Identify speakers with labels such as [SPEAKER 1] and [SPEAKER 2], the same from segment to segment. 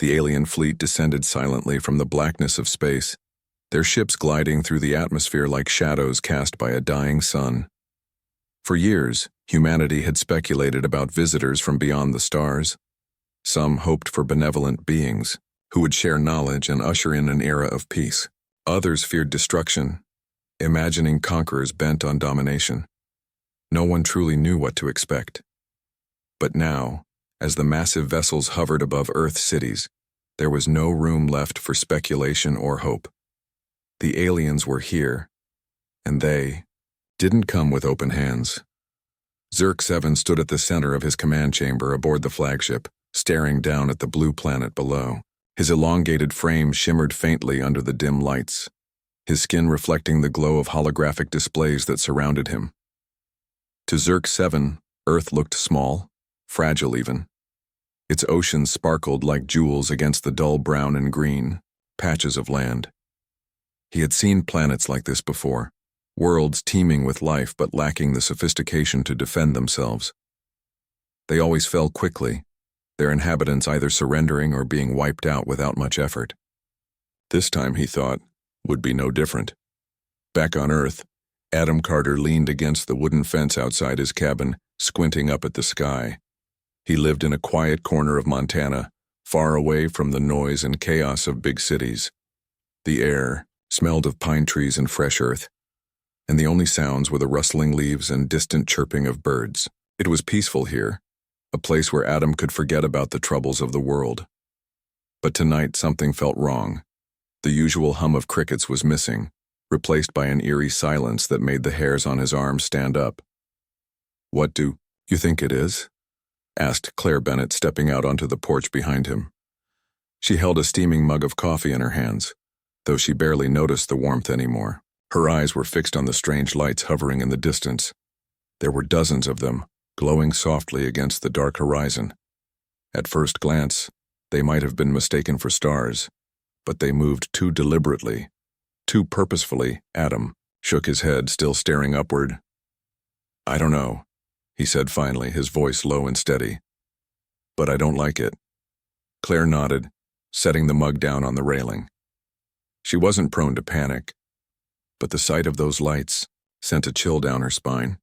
[SPEAKER 1] The alien fleet descended silently from the blackness of space, their ships gliding through the atmosphere like shadows cast by a dying sun. For years, humanity had speculated about visitors from beyond the stars. Some hoped for benevolent beings who would share knowledge and usher in an era of peace. Others feared destruction, imagining conquerors bent on domination. No one truly knew what to expect. But now, as the massive vessels hovered above Earth cities, there was no room left for speculation or hope. The aliens were here, and they didn't come with open hands. Zerk 7 stood at the center of his command chamber aboard the flagship, staring down at the blue planet below. His elongated frame shimmered faintly under the dim lights, his skin reflecting the glow of holographic displays that surrounded him. To Zerk 7, Earth looked small, fragile even. Its oceans sparkled like jewels against the dull brown and green patches of land. He had seen planets like this before, worlds teeming with life but lacking the sophistication to defend themselves. They always fell quickly, their inhabitants either surrendering or being wiped out without much effort. This time, he thought, would be no different. Back on Earth, Adam Carter leaned against the wooden fence outside his cabin, squinting up at the sky. He lived in a quiet corner of Montana, far away from the noise and chaos of big cities. The air smelled of pine trees and fresh earth, and the only sounds were the rustling leaves and distant chirping of birds. It was peaceful here, a place where Adam could forget about the troubles of the world. But tonight something felt wrong. The usual hum of crickets was missing, replaced by an eerie silence that made the hairs on his arms stand up. "What do you think it is?" asked Claire Bennett, stepping out onto the porch behind him. She held a steaming mug of coffee in her hands, though she barely noticed the warmth anymore. Her eyes were fixed on the strange lights hovering in the distance. There were dozens of them, glowing softly against the dark horizon. At first glance, they might have been mistaken for stars, but they moved too deliberately, too purposefully. Adam shook his head, still staring upward. "I don't know," he said finally, his voice low and steady. "But I don't like it." Claire nodded, setting the mug down on the railing. She wasn't prone to panic, but the sight of those lights sent a chill down her spine.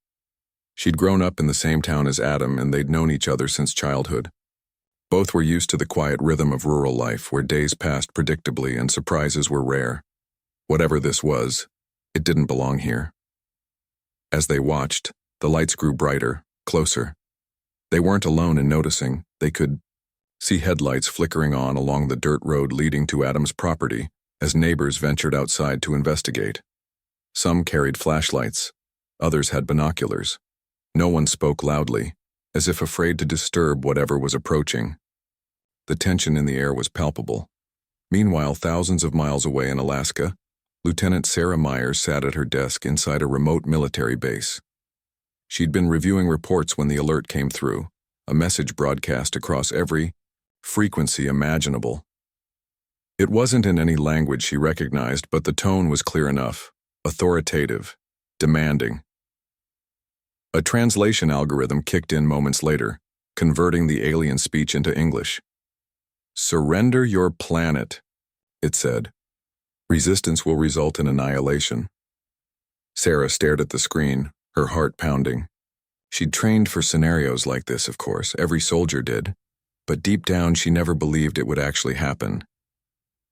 [SPEAKER 1] She'd grown up in the same town as Adam, and they'd known each other since childhood. Both were used to the quiet rhythm of rural life, where days passed predictably and surprises were rare. Whatever this was, it didn't belong here. As they watched, the lights grew brighter, closer. They weren't alone in noticing. They could see headlights flickering on along the dirt road leading to Adam's property as neighbors ventured outside to investigate. Some carried flashlights, others had binoculars. No one spoke loudly, as if afraid to disturb whatever was approaching. The tension in the air was palpable. Meanwhile, thousands of miles away in Alaska, Lieutenant Sarah Myers sat at her desk inside a remote military base. She'd been reviewing reports when the alert came through, a message broadcast across every frequency imaginable. It wasn't in any language she recognized, but the tone was clear enough, authoritative, demanding. A translation algorithm kicked in moments later, converting the alien speech into English. "Surrender your planet," it said. "Resistance will result in annihilation." Sarah stared at the screen, her heart pounding. She'd trained for scenarios like this, of course, every soldier did, but deep down she never believed it would actually happen.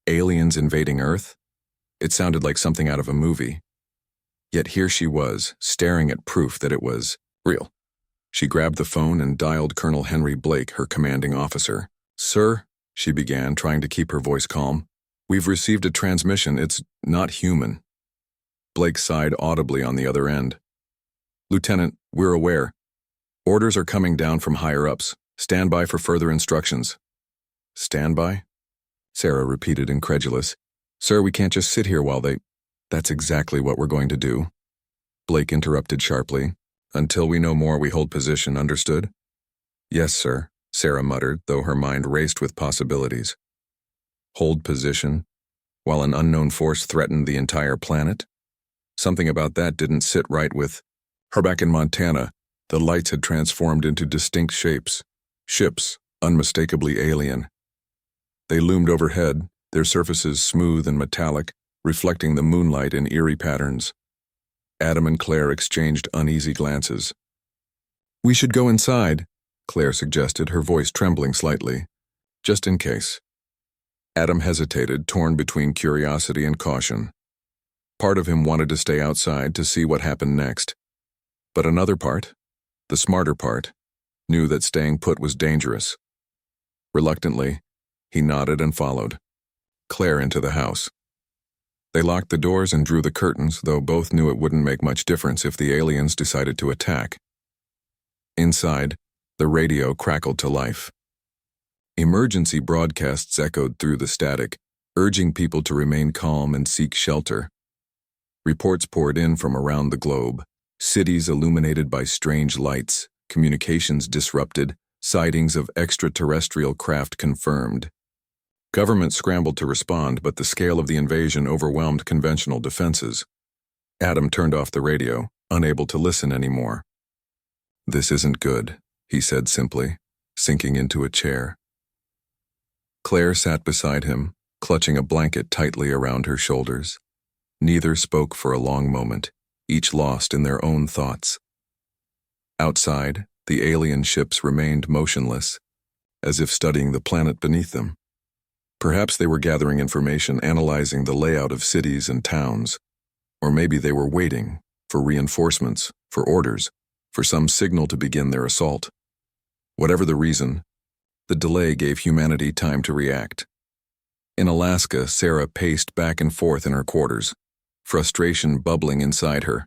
[SPEAKER 1] Aliens invading Earth? It sounded like something out of a movie. Yet here she was, staring at proof that it was real. She grabbed the phone and dialed Colonel Henry Blake, her commanding officer. "Sir," she began, trying to keep her voice calm, "we've received a transmission. It's not human." Blake sighed audibly on the other end. "Lieutenant, we're aware. Orders are coming down from higher-ups. Stand by for further instructions." "Stand by?" Sarah repeated, incredulous. "Sir, we can't just sit here while they—" "That's exactly what we're going to do," Blake interrupted sharply. "Until we know more, we hold position, understood?" "Yes, sir," Sarah muttered, though her mind raced with possibilities. Hold position, while an unknown force threatened the entire planet? Something about that didn't sit right with her. Back in Montana, the lights had transformed into distinct shapes, ships, unmistakably alien. They loomed overhead, their surfaces smooth and metallic, reflecting the moonlight in eerie patterns. Adam and Claire exchanged uneasy glances. "We should go inside," Claire suggested, her voice trembling slightly. "Just in case." Adam hesitated, torn between curiosity and caution. Part of him wanted to stay outside to see what happened next. But another part, the smarter part, knew that staying put was dangerous. Reluctantly, he nodded and followed Claire into the house. They locked the doors and drew the curtains, though both knew it wouldn't make much difference if the aliens decided to attack. Inside, the radio crackled to life. Emergency broadcasts echoed through the static, urging people to remain calm and seek shelter. Reports poured in from around the globe, cities illuminated by strange lights, communications disrupted, sightings of extraterrestrial craft confirmed. Governments scrambled to respond, but the scale of the invasion overwhelmed conventional defenses. Adam turned off the radio, unable to listen anymore. "This isn't good," he said simply, sinking into a chair. Claire sat beside him, clutching a blanket tightly around her shoulders. Neither spoke for a long moment, each lost in their own thoughts. Outside, the alien ships remained motionless, as if studying the planet beneath them. Perhaps they were gathering information, analyzing the layout of cities and towns, or maybe they were waiting for reinforcements, for orders, for some signal to begin their assault. Whatever the reason, the delay gave humanity time to react. In Alaska, Sarah paced back and forth in her quarters, frustration bubbling inside her.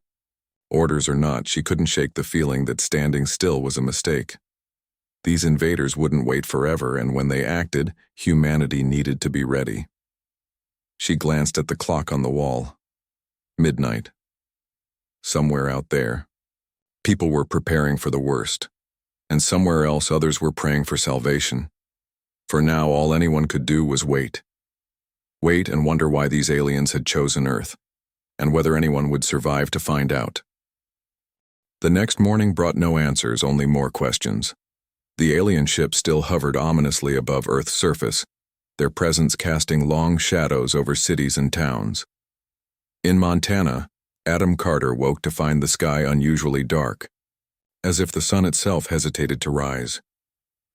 [SPEAKER 1] Orders or not, she couldn't shake the feeling that standing still was a mistake. These invaders wouldn't wait forever, and when they acted, humanity needed to be ready. She glanced at the clock on the wall. Midnight. Somewhere out there, people were preparing for the worst, and somewhere else others were praying for salvation. For now, all anyone could do was wait. Wait and wonder why these aliens had chosen Earth, and whether anyone would survive to find out. The next morning brought no answers, only more questions. The alien ship still hovered ominously above Earth's surface, their presence casting long shadows over cities and towns. In Montana, Adam Carter woke to find the sky unusually dark, as if the sun itself hesitated to rise.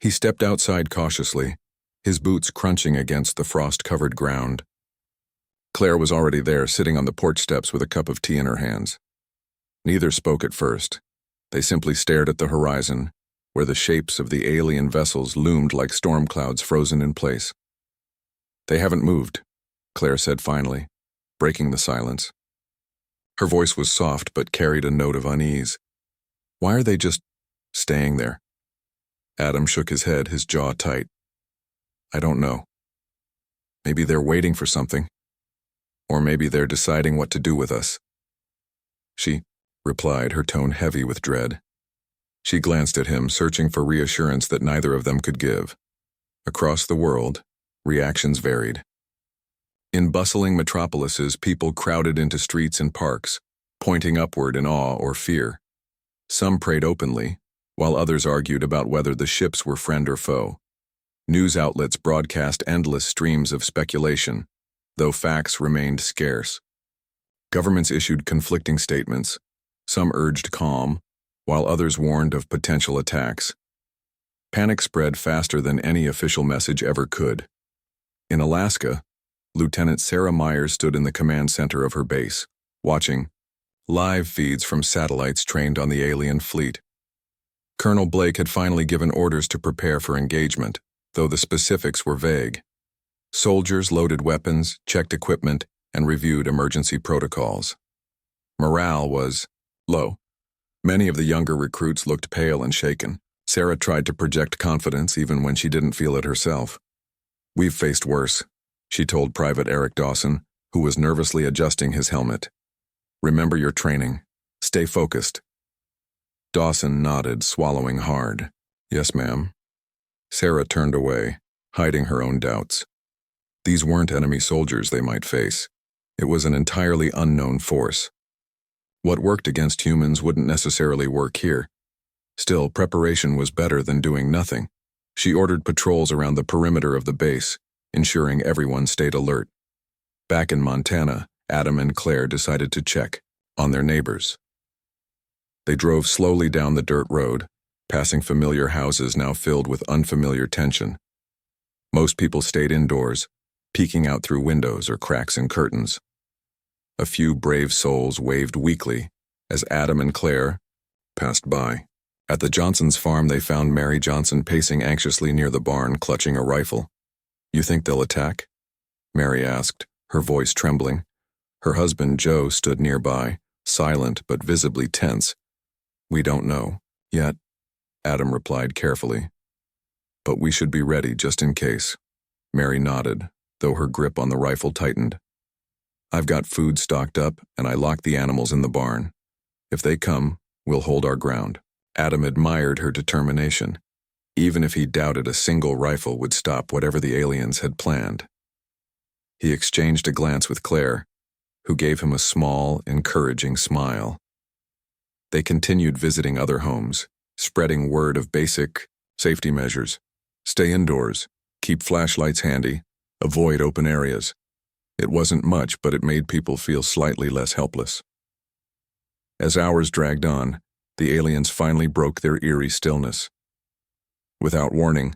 [SPEAKER 1] He stepped outside cautiously, his boots crunching against the frost-covered ground. Claire was already there, sitting on the porch steps with a cup of tea in her hands. Neither spoke at first. They simply stared at the horizon, where the shapes of the alien vessels loomed like storm clouds frozen in place. "They haven't moved," Claire said finally, breaking the silence. Her voice was soft but carried a note of unease. "Why are they just staying there?" Adam shook his head, his jaw tight. "I don't know. Maybe they're waiting for something. Or maybe they're deciding what to do with us." She replied, her tone heavy with dread. She glanced at him, searching for reassurance that neither of them could give. Across the world, reactions varied. In bustling metropolises, people crowded into streets and parks, pointing upward in awe or fear. Some prayed openly, while others argued about whether the ships were friend or foe. News outlets broadcast endless streams of speculation, though facts remained scarce. Governments issued conflicting statements. Some urged calm, while others warned of potential attacks. Panic spread faster than any official message ever could. In Alaska, Lieutenant Sarah Myers stood in the command center of her base, watching live feeds from satellites trained on the alien fleet. Colonel Blake had finally given orders to prepare for engagement, though the specifics were vague. Soldiers loaded weapons, checked equipment, and reviewed emergency protocols. Morale was low. Many of the younger recruits looked pale and shaken. Sarah tried to project confidence even when she didn't feel it herself. "We've faced worse," she told Private Eric Dawson, who was nervously adjusting his helmet. "Remember your training. Stay focused." Dawson nodded, swallowing hard. "Yes, ma'am." Sarah turned away, hiding her own doubts. These weren't enemy soldiers they might face. It was an entirely unknown force. What worked against humans wouldn't necessarily work here. Still, preparation was better than doing nothing. She ordered patrols around the perimeter of the base, ensuring everyone stayed alert. Back in Montana, Adam and Claire decided to check on their neighbors. They drove slowly down the dirt road, passing familiar houses now filled with unfamiliar tension. Most people stayed indoors, peeking out through windows or cracks in curtains. A few brave souls waved weakly as Adam and Claire passed by. At the Johnsons' farm, they found Mary Johnson pacing anxiously near the barn, clutching a rifle. "You think they'll attack?" Mary asked, her voice trembling. Her husband, Joe, stood nearby, silent but visibly tense. "We don't know, yet," Adam replied carefully. "But we should be ready just in case." Mary nodded, though her grip on the rifle tightened. "I've got food stocked up, and I locked the animals in the barn. If they come, we'll hold our ground." Adam admired her determination, even if he doubted a single rifle would stop whatever the aliens had planned. He exchanged a glance with Claire, who gave him a small, encouraging smile. They continued visiting other homes, spreading word of basic safety measures. Stay indoors, keep flashlights handy, avoid open areas. It wasn't much, but it made people feel slightly less helpless. As hours dragged on, the aliens finally broke their eerie stillness. Without warning,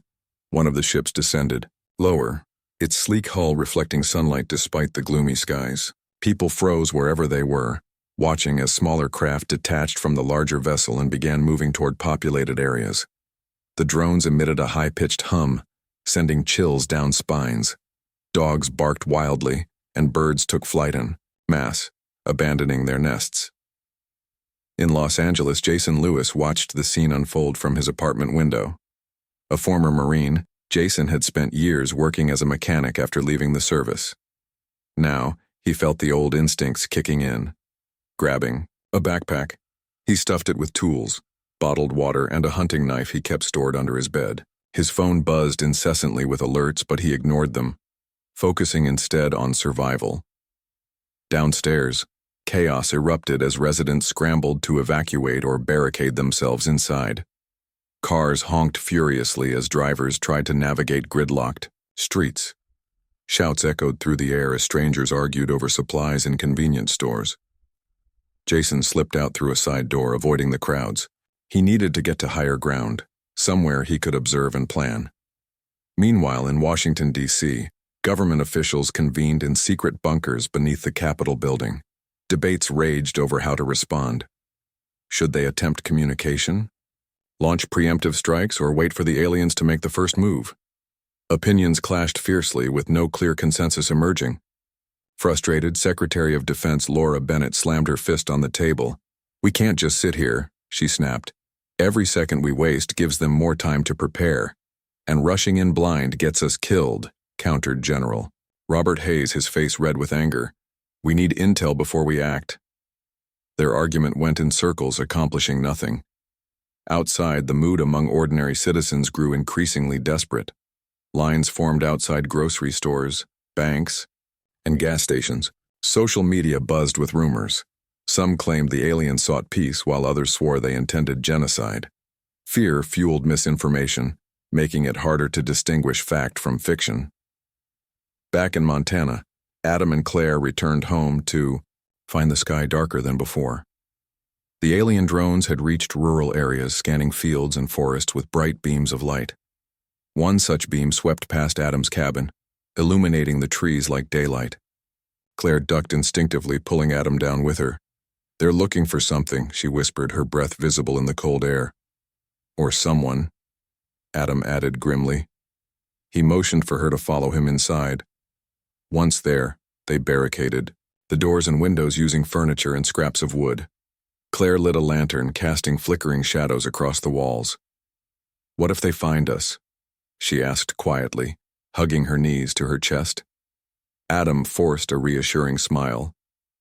[SPEAKER 1] one of the ships descended, lower, its sleek hull reflecting sunlight despite the gloomy skies. People froze wherever they were, watching as smaller craft detached from the larger vessel and began moving toward populated areas. The drones emitted a high-pitched hum, sending chills down spines. Dogs barked wildly, and birds took flight en masse, abandoning their nests. In Los Angeles, Jason Lewis watched the scene unfold from his apartment window. A former Marine, Jason had spent years working as a mechanic after leaving the service. Now, he felt the old instincts kicking in. Grabbing a backpack, he stuffed it with tools, bottled water, and a hunting knife he kept stored under his bed. His phone buzzed incessantly with alerts, but he ignored them, focusing instead on survival. Downstairs, chaos erupted as residents scrambled to evacuate or barricade themselves inside. Cars honked furiously as drivers tried to navigate gridlocked streets. Shouts echoed through the air as strangers argued over supplies in convenience stores. Jason slipped out through a side door, avoiding the crowds. He needed to get to higher ground, somewhere he could observe and plan. Meanwhile, in Washington, D.C., government officials convened in secret bunkers beneath the Capitol building. Debates raged over how to respond. Should they attempt communication, launch preemptive strikes, or wait for the aliens to make the first move? Opinions clashed fiercely, with no clear consensus emerging. Frustrated, Secretary of Defense Laura Bennett slammed her fist on the table. "We can't just sit here," she snapped. "Every second we waste gives them more time to prepare. And rushing in blind gets us killed," countered General Robert Hayes, his face red with anger. "We need intel before we act." Their argument went in circles, accomplishing nothing. Outside, the mood among ordinary citizens grew increasingly desperate. Lines formed outside grocery stores, banks, and gas stations. Social media buzzed with rumors. Some claimed the aliens sought peace, while others swore they intended genocide. Fear fueled misinformation, making it harder to distinguish fact from fiction. Back in Montana, Adam and Claire returned home to find the sky darker than before. The alien drones had reached rural areas, scanning fields and forests with bright beams of light. One such beam swept past Adam's cabin, illuminating the trees like daylight. Claire ducked instinctively, pulling Adam down with her. "They're looking for something," she whispered, her breath visible in the cold air. "Or someone," Adam added grimly. He motioned for her to follow him inside. Once there, they barricaded the doors and windows using furniture and scraps of wood. Claire lit a lantern, casting flickering shadows across the walls. "What if they find us?" she asked quietly, hugging her knees to her chest. Adam forced a reassuring smile,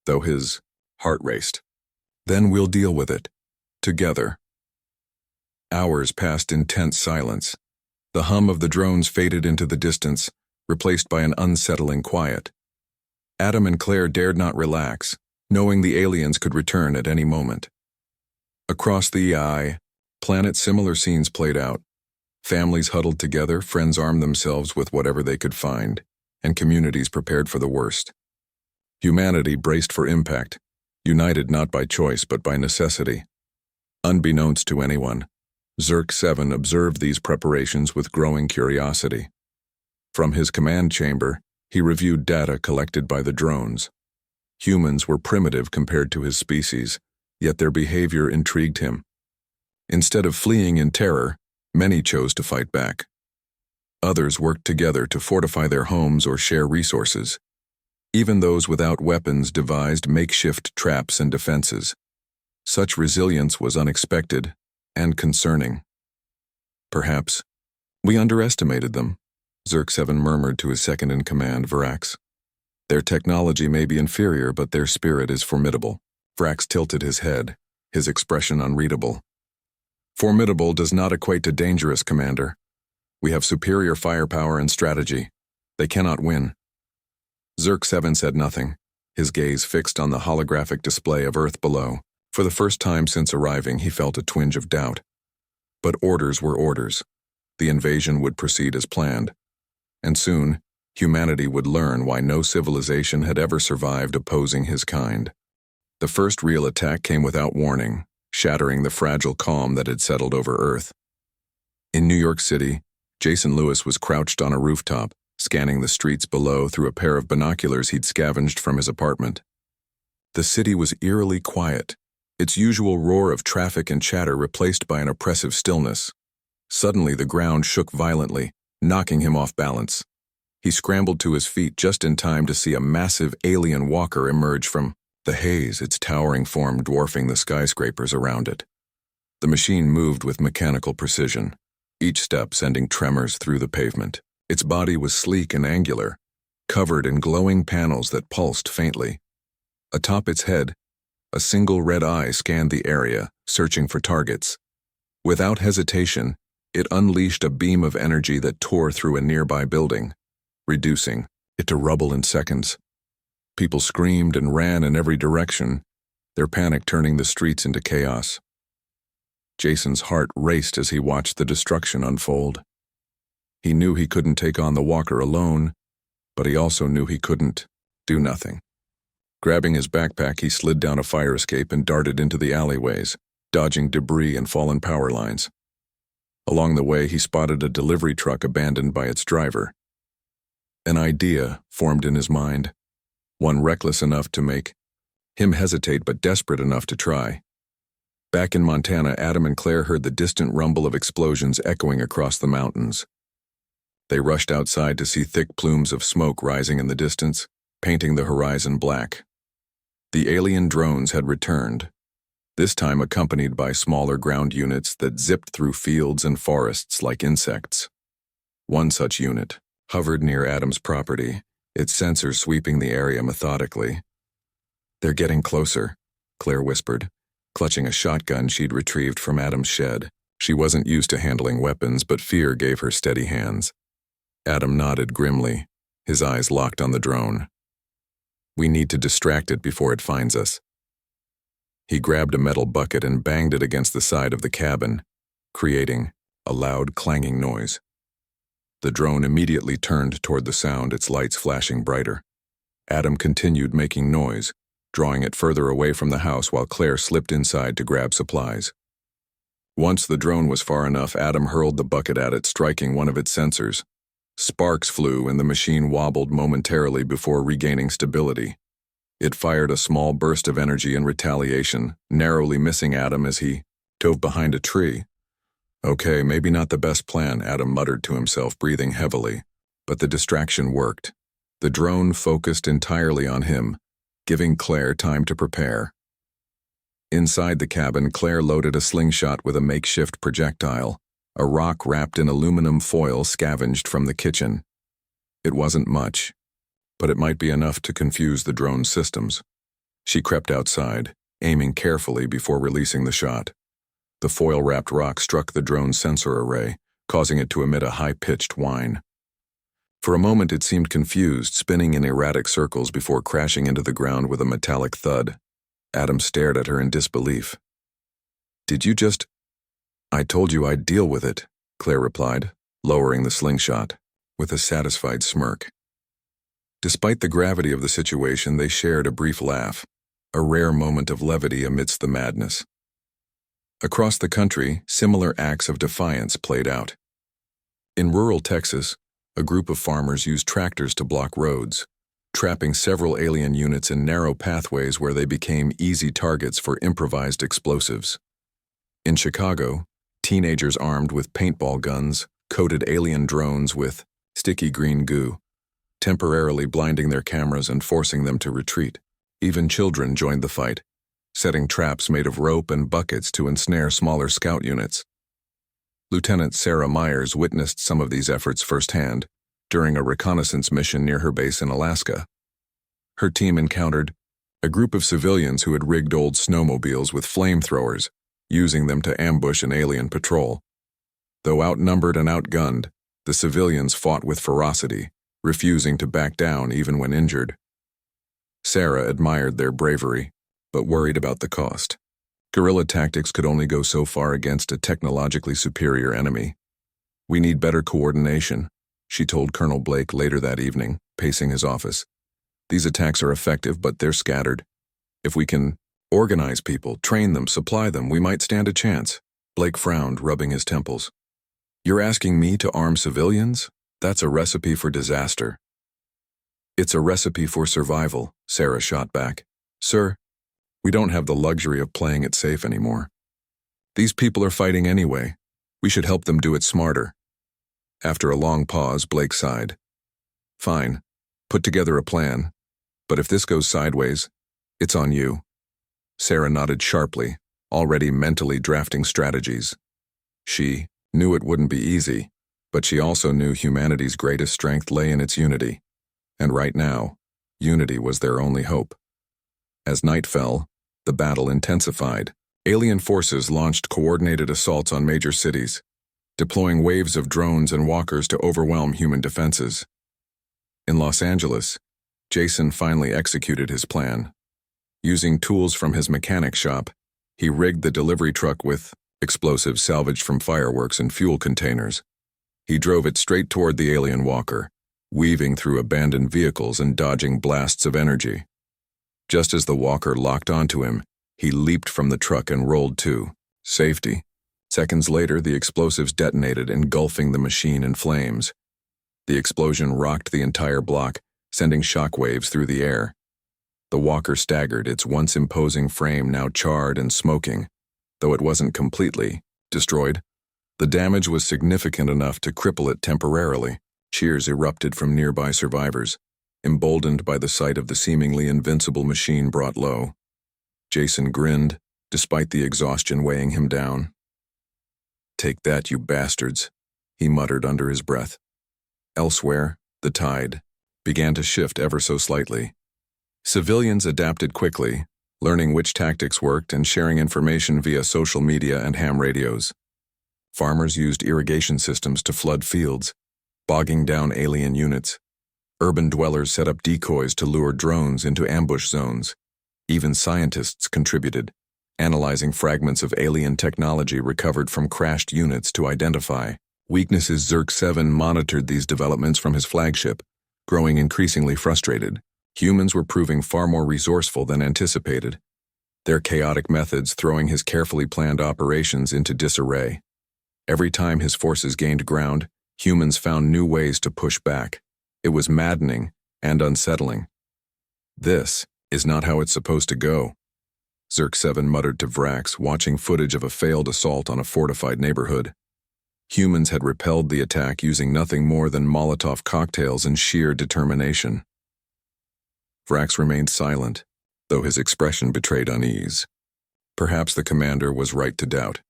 [SPEAKER 1] though his heart raced. "Then we'll deal with it, together." Hours passed in tense silence. The hum of the drones faded into the distance, replaced by an unsettling quiet. Adam and Claire dared not relax, knowing the aliens could return at any moment. Across the eye, planet similar scenes played out. Families huddled together, friends armed themselves with whatever they could find, and communities prepared for the worst. Humanity braced for impact, united not by choice but by necessity. Unbeknownst to anyone, Zerk 7 observed these preparations with growing curiosity. From his command chamber, he reviewed data collected by the drones. Humans were primitive compared to his species, yet their behavior intrigued him. Instead of fleeing in terror, many chose to fight back. Others worked together to fortify their homes or share resources. Even those without weapons devised makeshift traps and defenses. Such resilience was unexpected and concerning. Perhaps we underestimated them, Zerk 7 murmured to his second-in-command, Varax. Their technology may be inferior, but their spirit is formidable. Varax tilted his head, his expression unreadable. Formidable does not equate to dangerous, Commander. We have superior firepower and strategy. They cannot win. Zerk 7 said nothing, his gaze fixed on the holographic display of Earth below. For the first time since arriving, he felt a twinge of doubt. But orders were orders. The invasion would proceed as planned. And soon, humanity would learn why no civilization had ever survived opposing his kind. The first real attack came without warning, shattering the fragile calm that had settled over Earth. In New York City, Jason Lewis was crouched on a rooftop, scanning the streets below through a pair of binoculars he'd scavenged from his apartment. The city was eerily quiet, its usual roar of traffic and chatter replaced by an oppressive stillness. Suddenly the ground shook violently, knocking him off balance. He scrambled to his feet just in time to see a massive alien walker emerge from the haze, its towering form dwarfing the skyscrapers around it. The machine moved with mechanical precision, each step sending tremors through the pavement. Its body was sleek and angular, covered in glowing panels that pulsed faintly. Atop its head, a single red eye scanned the area, searching for targets. Without hesitation, it unleashed a beam of energy that tore through a nearby building, reducing it to rubble in seconds. People screamed and ran in every direction, their panic turning the streets into chaos. Jason's heart raced as he watched the destruction unfold. He knew he couldn't take on the walker alone, but he also knew he couldn't do nothing. Grabbing his backpack, he slid down a fire escape and darted into the alleyways, dodging debris and fallen power lines. Along the way, he spotted a delivery truck abandoned by its driver. An idea formed in his mind, one reckless enough to make him hesitate but desperate enough to try. Back in Montana, Adam and Claire heard the distant rumble of explosions echoing across the mountains. They rushed outside to see thick plumes of smoke rising in the distance, painting the horizon black. The alien drones had returned, this time accompanied by smaller ground units that zipped through fields and forests like insects. One such unit hovered near Adam's property, its sensors sweeping the area methodically. "They're getting closer," Claire whispered, clutching a shotgun she'd retrieved from Adam's shed. She wasn't used to handling weapons, but fear gave her steady hands. Adam nodded grimly, his eyes locked on the drone. "We need to distract it before it finds us." He grabbed a metal bucket and banged it against the side of the cabin, creating a loud clanging noise. The drone immediately turned toward the sound, its lights flashing brighter. Adam continued making noise, drawing it further away from the house while Claire slipped inside to grab supplies. Once the drone was far enough, Adam hurled the bucket at it, striking one of its sensors. Sparks flew and the machine wobbled momentarily before regaining stability. It fired a small burst of energy in retaliation, narrowly missing Adam as he dove behind a tree. Okay, maybe not the best plan, Adam muttered to himself, breathing heavily. But the distraction worked. The drone focused entirely on him, giving Claire time to prepare. Inside the cabin, Claire loaded a slingshot with a makeshift projectile, a rock wrapped in aluminum foil scavenged from the kitchen. It wasn't much, but it might be enough to confuse the drone's systems. She crept outside, aiming carefully before releasing the shot. The foil-wrapped rock struck the drone's sensor array, causing it to emit a high-pitched whine. For a moment it seemed confused, spinning in erratic circles before crashing into the ground with a metallic thud. Adam stared at her in disbelief. "Did you just—" "I told you I'd deal with it," Claire replied, lowering the slingshot, with a satisfied smirk. Despite the gravity of the situation, they shared a brief laugh, a rare moment of levity amidst the madness. Across the country, similar acts of defiance played out. In rural Texas, a group of farmers used tractors to block roads, trapping several alien units in narrow pathways where they became easy targets for improvised explosives. In Chicago, teenagers armed with paintball guns coated alien drones with sticky green goo, temporarily blinding their cameras and forcing them to retreat. Even children joined the fight, setting traps made of rope and buckets to ensnare smaller scout units. Lieutenant Sarah Myers witnessed some of these efforts firsthand during a reconnaissance mission near her base in Alaska. Her team encountered a group of civilians who had rigged old snowmobiles with flamethrowers, using them to ambush an alien patrol. Though outnumbered and outgunned, the civilians fought with ferocity, refusing to back down even when injured. Sarah admired their bravery, but worried about the cost. Guerrilla tactics could only go so far against a technologically superior enemy. "We need better coordination," she told Colonel Blake later that evening, pacing his office. "These attacks are effective, but they're scattered. If we can organize people, train them, supply them, we might stand a chance." Blake frowned, rubbing his temples. "You're asking me to arm civilians? That's a recipe for disaster." "It's a recipe for survival," Sarah shot back. "Sir, we don't have the luxury of playing it safe anymore. These people are fighting anyway. We should help them do it smarter." After a long pause, Blake sighed. "Fine, put together a plan. But if this goes sideways, it's on you." Sarah nodded sharply, already mentally drafting strategies. She knew it wouldn't be easy, but she also knew humanity's greatest strength lay in its unity. And right now, unity was their only hope. As night fell, the battle intensified. Alien forces launched coordinated assaults on major cities, deploying waves of drones and walkers to overwhelm human defenses. In Los Angeles, Jason finally executed his plan. Using tools from his mechanic shop, he rigged the delivery truck with explosives salvaged from fireworks and fuel containers. He drove it straight toward the alien walker, weaving through abandoned vehicles and dodging blasts of energy. Just as the walker locked onto him, he leaped from the truck and rolled to safety. Seconds later, the explosives detonated, engulfing the machine in flames. The explosion rocked the entire block, sending shockwaves through the air. The walker staggered, its once imposing frame now charred and smoking, though it wasn't completely destroyed. The damage was significant enough to cripple it temporarily. Cheers erupted from nearby survivors, emboldened by the sight of the seemingly invincible machine brought low. Jason grinned, despite the exhaustion weighing him down. "Take that, you bastards," he muttered under his breath. Elsewhere, the tide began to shift ever so slightly. Civilians adapted quickly, learning which tactics worked and sharing information via social media and ham radios. Farmers used irrigation systems to flood fields, bogging down alien units. Urban dwellers set up decoys to lure drones into ambush zones. Even scientists contributed, analyzing fragments of alien technology recovered from crashed units to identify weaknesses. Zerk 7 monitored these developments from his flagship, growing increasingly frustrated. Humans were proving far more resourceful than anticipated, their chaotic methods throwing his carefully planned operations into disarray. Every time his forces gained ground, humans found new ways to push back. It was maddening and unsettling. "This is not how it's supposed to go," Zerk 7 muttered to Vrax, watching footage of a failed assault on a fortified neighborhood. Humans had repelled the attack using nothing more than Molotov cocktails and sheer determination. Vrax remained silent, though his expression betrayed unease. Perhaps the commander was right to doubt.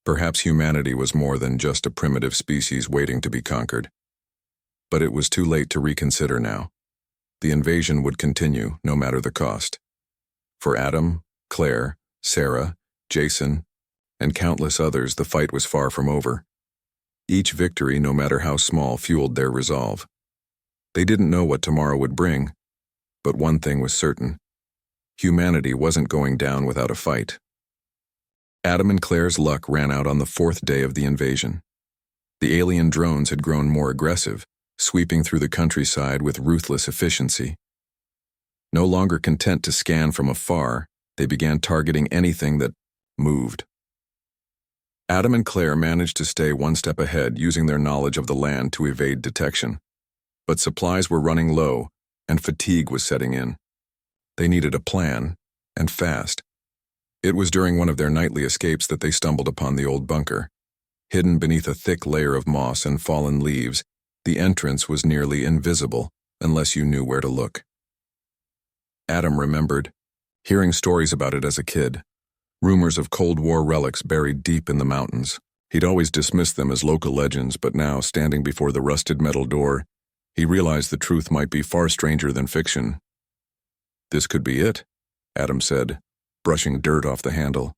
[SPEAKER 1] Perhaps humanity was more than just a primitive species waiting to be conquered. But it was too late to reconsider now. The invasion would continue, no matter the cost. For Adam, Claire, Sarah, Jason, and countless others, the fight was far from over. Each victory, no matter how small, fueled their resolve. They didn't know what tomorrow would bring, but one thing was certain. Humanity wasn't going down without a fight. Adam and Claire's luck ran out on the 4th day of the invasion. The alien drones had grown more aggressive, sweeping through the countryside with ruthless efficiency. No longer content to scan from afar, they began targeting anything that moved. Adam and Claire managed to stay one step ahead, using their knowledge of the land to evade detection. But supplies were running low, and fatigue was setting in. They needed a plan, and fast. It was during one of their nightly escapes that they stumbled upon the old bunker. Hidden beneath a thick layer of moss and fallen leaves, the entrance was nearly invisible unless you knew where to look. Adam remembered hearing stories about it as a kid, rumors of Cold War relics buried deep in the mountains. He'd always dismissed them as local legends, but now, standing before the rusted metal door, he realized the truth might be far stranger than fiction. "This could be it," Adam said, brushing dirt off the handle.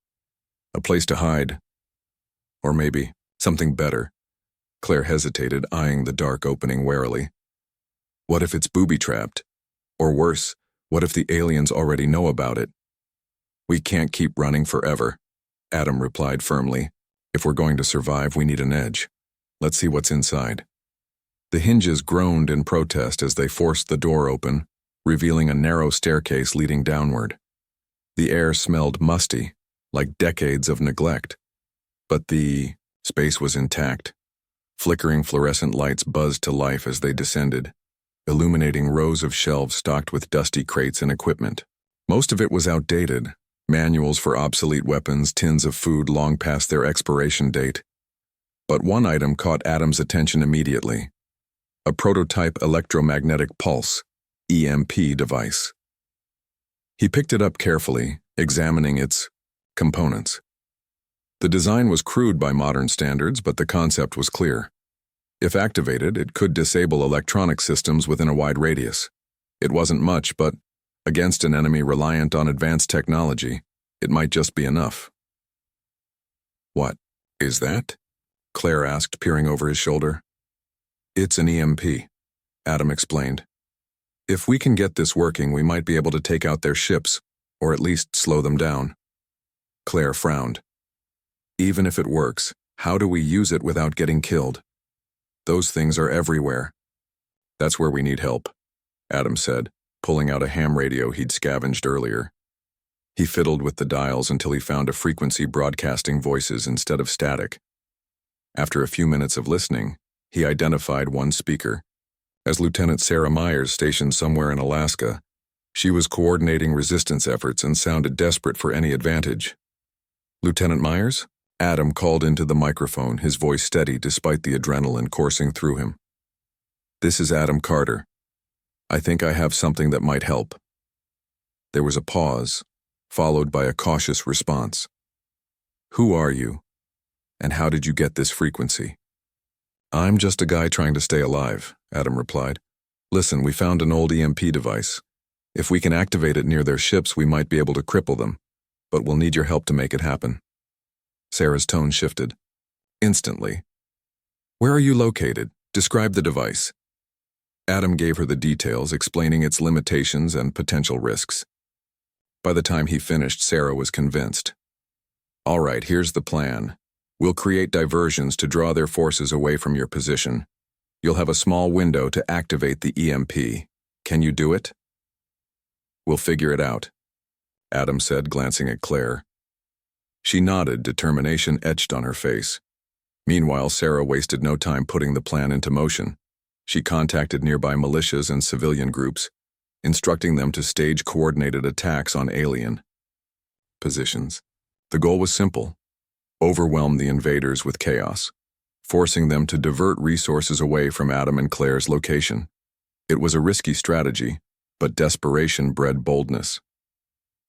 [SPEAKER 1] "A place to hide. Or maybe something better." Claire hesitated, eyeing the dark opening warily. "What if it's booby-trapped? Or worse, what if the aliens already know about it?" "We can't keep running forever," Adam replied firmly. "If we're going to survive, we need an edge. Let's see what's inside." The hinges groaned in protest as they forced the door open, revealing a narrow staircase leading downward. The air smelled musty, like decades of neglect. But the space was intact. Flickering fluorescent lights buzzed to life as they descended, illuminating rows of shelves stocked with dusty crates and equipment. Most of it was outdated, manuals for obsolete weapons, tins of food long past their expiration date. But one item caught Adam's attention immediately: a prototype electromagnetic pulse, EMP device. He picked it up carefully, examining its components. The design was crude by modern standards, but the concept was clear. If activated, it could disable electronic systems within a wide radius. It wasn't much, but against an enemy reliant on advanced technology, it might just be enough. "What is that?" Claire asked, peering over his shoulder. "It's an EMP," Adam explained. "If we can get this working, we might be able to take out their ships, or at least slow them down." Claire frowned. "Even if it works, how do we use it without getting killed? Those things are everywhere." "That's where we need help," Adam said, pulling out a ham radio he'd scavenged earlier. He fiddled with the dials until he found a frequency broadcasting voices instead of static. After a few minutes of listening, he identified one speaker. As Lieutenant Sarah Myers, stationed somewhere in Alaska, she was coordinating resistance efforts and sounded desperate for any advantage. "Lieutenant Myers?" Adam called into the microphone, his voice steady despite the adrenaline coursing through him. "This is Adam Carter. I think I have something that might help." There was a pause, followed by a cautious response. "Who are you? And how did you get this frequency?" "I'm just a guy trying to stay alive," Adam replied. "Listen, we found an old EMP device. If we can activate it near their ships, we might be able to cripple them, but we'll need your help to make it happen." Sarah's tone shifted. Instantly. "Where are you located? Describe the device." Adam gave her the details, explaining its limitations and potential risks. By the time he finished, Sarah was convinced. "All right, here's the plan. We'll create diversions to draw their forces away from your position. You'll have a small window to activate the EMP. Can you do it?" "We'll figure it out," Adam said, glancing at Claire. She nodded, determination etched on her face. Meanwhile, Sarah wasted no time putting the plan into motion. She contacted nearby militias and civilian groups, instructing them to stage coordinated attacks on alien positions. The goal was simple: overwhelm the invaders with chaos, forcing them to divert resources away from Adam and Claire's location. It was a risky strategy, but desperation bred boldness.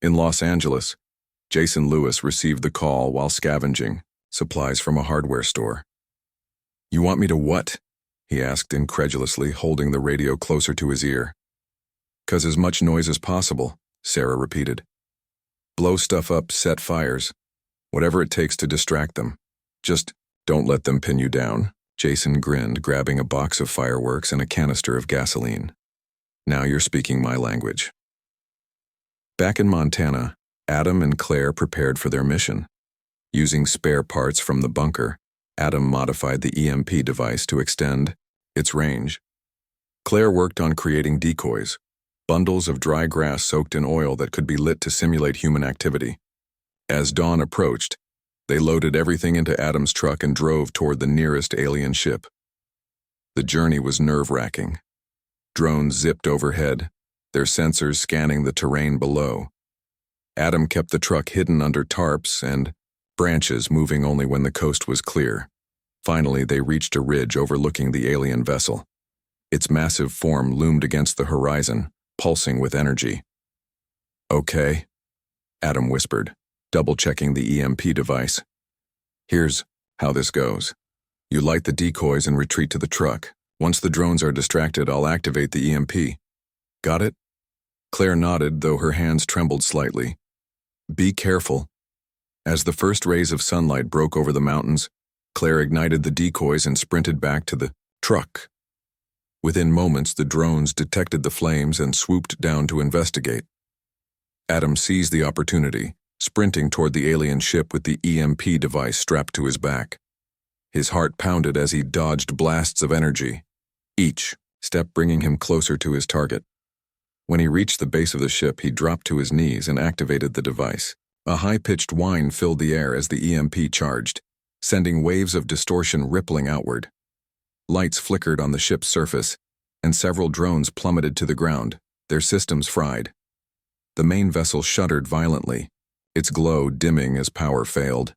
[SPEAKER 1] In Los Angeles, Jason Lewis received the call while scavenging supplies from a hardware store. "You want me to what?" he asked incredulously, holding the radio closer to his ear. "'Cause as much noise as possible," Sarah repeated. "Blow stuff up, set fires, whatever it takes to distract them. Just don't let them pin you down." Jason grinned, grabbing a box of fireworks and a canister of gasoline. "Now you're speaking my language." Back in Montana, Adam and Claire prepared for their mission. Using spare parts from the bunker, Adam modified the EMP device to extend its range. Claire worked on creating decoys, bundles of dry grass soaked in oil that could be lit to simulate human activity. As dawn approached, they loaded everything into Adam's truck and drove toward the nearest alien ship. The journey was nerve-wracking. Drones zipped overhead, their sensors scanning the terrain below. Adam kept the truck hidden under tarps and branches, moving only when the coast was clear. Finally, they reached a ridge overlooking the alien vessel. Its massive form loomed against the horizon, pulsing with energy. "Okay," Adam whispered, double-checking the EMP device. "Here's how this goes. You light the decoys and retreat to the truck. Once the drones are distracted, I'll activate the EMP. Got it?" Claire nodded, though her hands trembled slightly. "Be careful." As the first rays of sunlight broke over the mountains, Claire ignited the decoys and sprinted back to the truck. Within moments, the drones detected the flames and swooped down to investigate. Adam seized the opportunity, sprinting toward the alien ship with the EMP device strapped to his back. His heart pounded as he dodged blasts of energy, each step bringing him closer to his target. When he reached the base of the ship, he dropped to his knees and activated the device. A high-pitched whine filled the air as the EMP charged, sending waves of distortion rippling outward. Lights flickered on the ship's surface, and several drones plummeted to the ground, their systems fried. The main vessel shuddered violently, its glow dimming as power failed.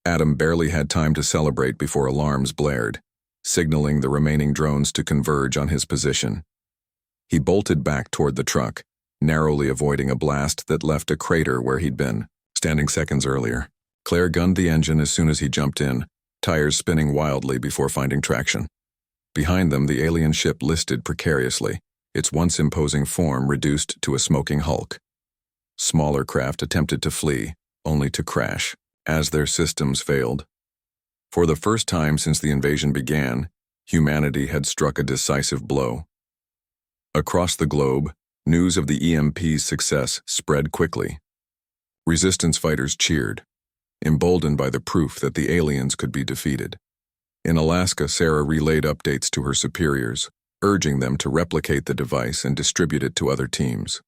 [SPEAKER 1] Adam barely had time to celebrate before alarms blared, signaling the remaining drones to converge on his position. He bolted back toward the truck, narrowly avoiding a blast that left a crater where he'd been, standing seconds earlier. Claire gunned the engine as soon as he jumped in, tires spinning wildly before finding traction. Behind them, the alien ship listed precariously, its once imposing form reduced to a smoking hulk. Smaller craft attempted to flee, only to crash, as their systems failed. For the first time since the invasion began, humanity had struck a decisive blow. Across the globe, news of the EMP's success spread quickly. Resistance fighters cheered, emboldened by the proof that the aliens could be defeated. In Alaska, Sarah relayed updates to her superiors, urging them to replicate the device and distribute it to other teams.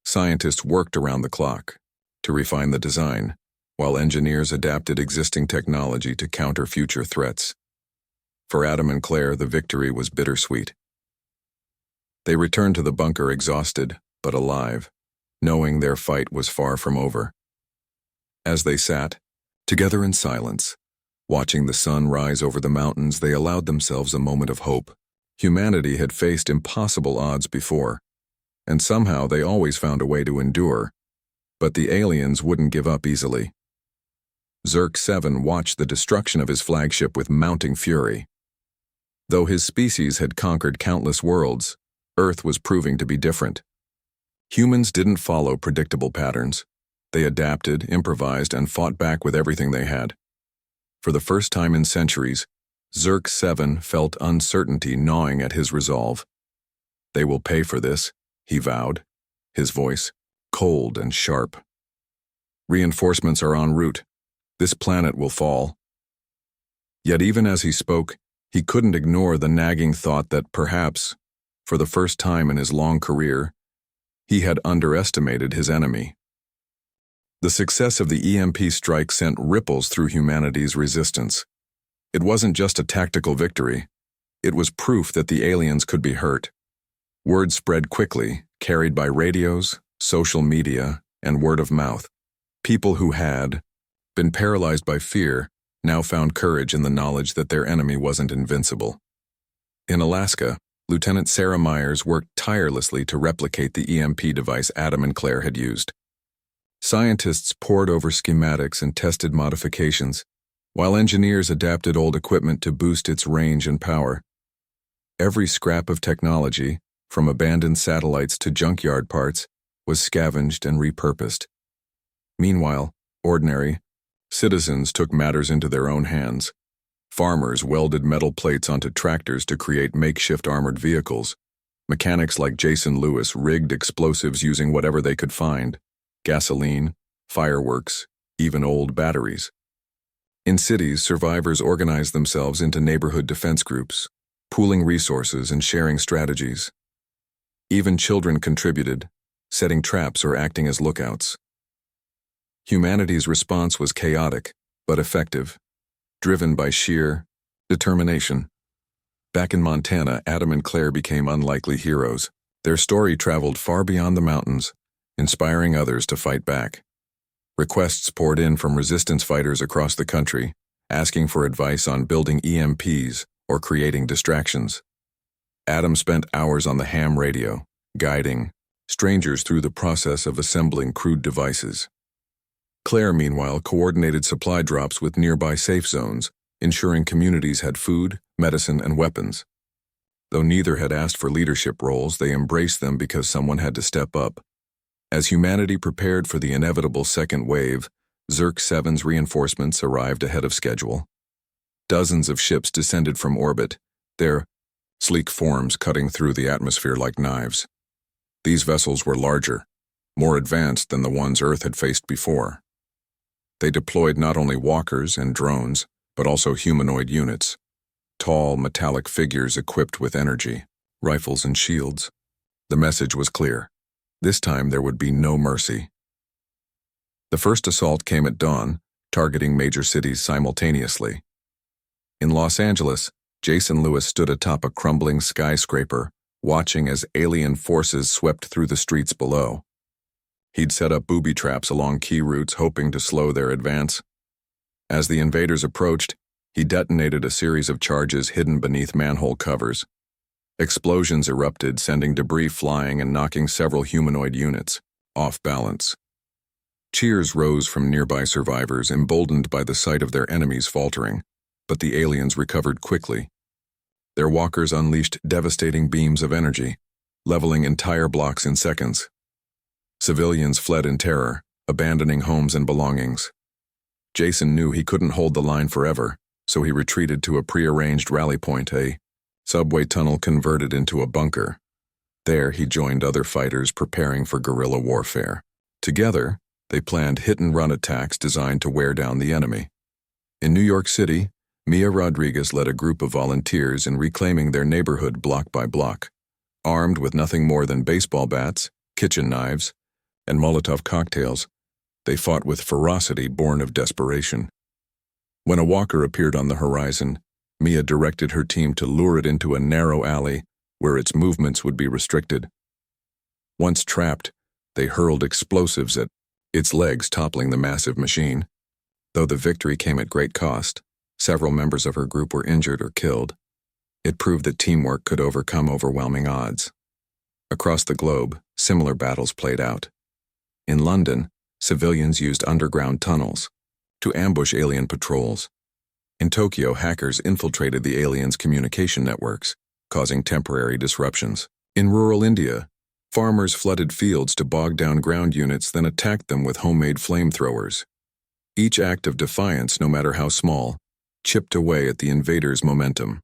[SPEAKER 1] Scientists worked around the clock to refine the design, while engineers adapted existing technology to counter future threats. For Adam and Claire, the victory was bittersweet. They returned to the bunker exhausted, but alive, knowing their fight was far from over. As they sat, together in silence, watching the sun rise over the mountains, they allowed themselves a moment of hope. Humanity had faced impossible odds before, and somehow they always found a way to endure, but the aliens wouldn't give up easily. Zerk 7 watched the destruction of his flagship with mounting fury. Though his species had conquered countless worlds, Earth was proving to be different. Humans didn't follow predictable patterns. They adapted, improvised, and fought back with everything they had. For the first time in centuries, Zerk 7 felt uncertainty gnawing at his resolve. "They will pay for this," he vowed, his voice cold and sharp. "Reinforcements are en route. This planet will fall." Yet even as he spoke, he couldn't ignore the nagging thought that perhaps, for the first time in his long career, he had underestimated his enemy. The success of the EMP strike sent ripples through humanity's resistance. It wasn't just a tactical victory. It was proof that the aliens could be hurt. Word spread quickly, carried by radios, social media, and word of mouth. People who had been paralyzed by fear now found courage in the knowledge that their enemy wasn't invincible. In Alaska, Lieutenant Sarah Myers worked tirelessly to replicate the EMP device Adam and Claire had used. Scientists pored over schematics and tested modifications, while engineers adapted old equipment to boost its range and power. Every scrap of technology, from abandoned satellites to junkyard parts, was scavenged and repurposed. Meanwhile, ordinary citizens took matters into their own hands. Farmers welded metal plates onto tractors to create makeshift armored vehicles. Mechanics like Jason Lewis rigged explosives using whatever they could find: gasoline, fireworks, even old batteries. In cities, survivors organized themselves into neighborhood defense groups, pooling resources and sharing strategies. Even children contributed, setting traps or acting as lookouts. Humanity's response was chaotic, but effective, driven by sheer determination. Back in Montana, Adam and Claire became unlikely heroes. Their story traveled far beyond the mountains, inspiring others to fight back. Requests poured in from resistance fighters across the country, asking for advice on building EMPs or creating distractions. Adam spent hours on the ham radio, guiding strangers through the process of assembling crude devices. Claire, meanwhile, coordinated supply drops with nearby safe zones, ensuring communities had food, medicine, and weapons. Though neither had asked for leadership roles, they embraced them because someone had to step up. As humanity prepared for the inevitable second wave, Zerk 7's reinforcements arrived ahead of schedule. Dozens of ships descended from orbit, their sleek forms cutting through the atmosphere like knives. These vessels were larger, more advanced than the ones Earth had faced before. They deployed not only walkers and drones, but also humanoid units, tall, metallic figures equipped with energy, rifles and shields. The message was clear. This time there would be no mercy. The first assault came at dawn, targeting major cities simultaneously. In Los Angeles, Jason Lewis stood atop a crumbling skyscraper, watching as alien forces swept through the streets below. He'd set up booby traps along key routes, hoping to slow their advance. As the invaders approached, he detonated a series of charges hidden beneath manhole covers. Explosions erupted, sending debris flying and knocking several humanoid units off balance. Cheers rose from nearby survivors, emboldened by the sight of their enemies faltering, but the aliens recovered quickly. Their walkers unleashed devastating beams of energy, leveling entire blocks in seconds. Civilians fled in terror, abandoning homes and belongings. Jason knew he couldn't hold the line forever, so he retreated to a prearranged rally point, a subway tunnel converted into a bunker. There he joined other fighters preparing for guerrilla warfare. Together, they planned hit-and-run attacks designed to wear down the enemy. In New York City, Mia Rodriguez led a group of volunteers in reclaiming their neighborhood block by block. Armed with nothing more than baseball bats, kitchen knives, and Molotov cocktails, they fought with ferocity born of desperation. When a walker appeared on the horizon, Mia directed her team to lure it into a narrow alley where its movements would be restricted. Once trapped, they hurled explosives at its legs, toppling the massive machine. Though the victory came at great cost, several members of her group were injured or killed. It proved that teamwork could overcome overwhelming odds. Across the globe, similar battles played out. In London, civilians used underground tunnels to ambush alien patrols. In Tokyo, hackers infiltrated the aliens' communication networks, causing temporary disruptions. In rural India, farmers flooded fields to bog down ground units, then attacked them with homemade flamethrowers. Each act of defiance, no matter how small, chipped away at the invaders' momentum.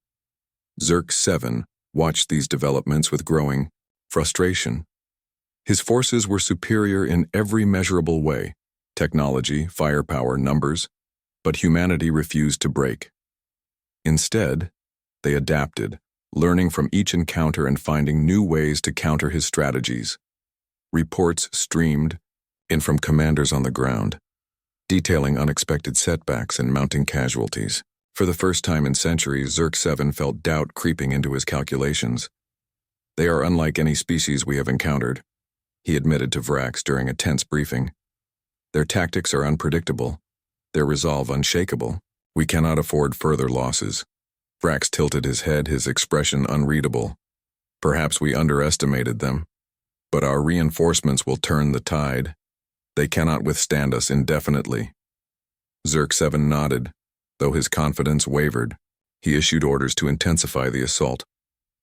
[SPEAKER 1] Zerk 7 watched these developments with growing frustration. His forces were superior in every measurable way: technology, firepower, numbers, but humanity refused to break. Instead, they adapted, learning from each encounter and finding new ways to counter his strategies. Reports streamed in from commanders on the ground, detailing unexpected setbacks and mounting casualties. For the first time in centuries, Zerk 7 felt doubt creeping into his calculations. "They are unlike any species we have encountered," he admitted to Vrax during a tense briefing. "Their tactics are unpredictable, their resolve unshakable. We cannot afford further losses." Vrax tilted his head, his expression unreadable. "Perhaps we underestimated them, but our reinforcements will turn the tide. They cannot withstand us indefinitely." Zerk 7 nodded, though his confidence wavered. He issued orders to intensify the assault,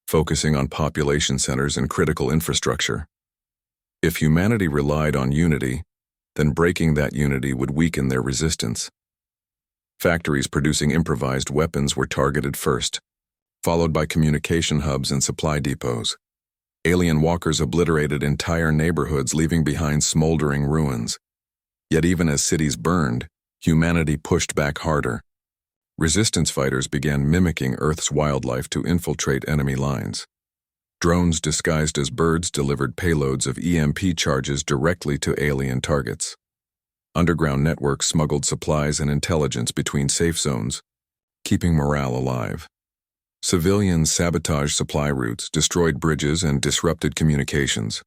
[SPEAKER 1] focusing on population centers and critical infrastructure. If humanity relied on unity, then breaking that unity would weaken their resistance. Factories producing improvised weapons were targeted first, followed by communication hubs and supply depots. Alien walkers obliterated entire neighborhoods, leaving behind smoldering ruins. Yet even as cities burned, Humanity pushed back harder. Resistance fighters began mimicking Earth's wildlife to infiltrate enemy lines. Drones disguised as birds delivered payloads of EMP charges directly to alien targets. Underground networks smuggled supplies and intelligence between safe zones, keeping morale alive. Civilians sabotaged supply routes, destroyed bridges, and disrupted communications.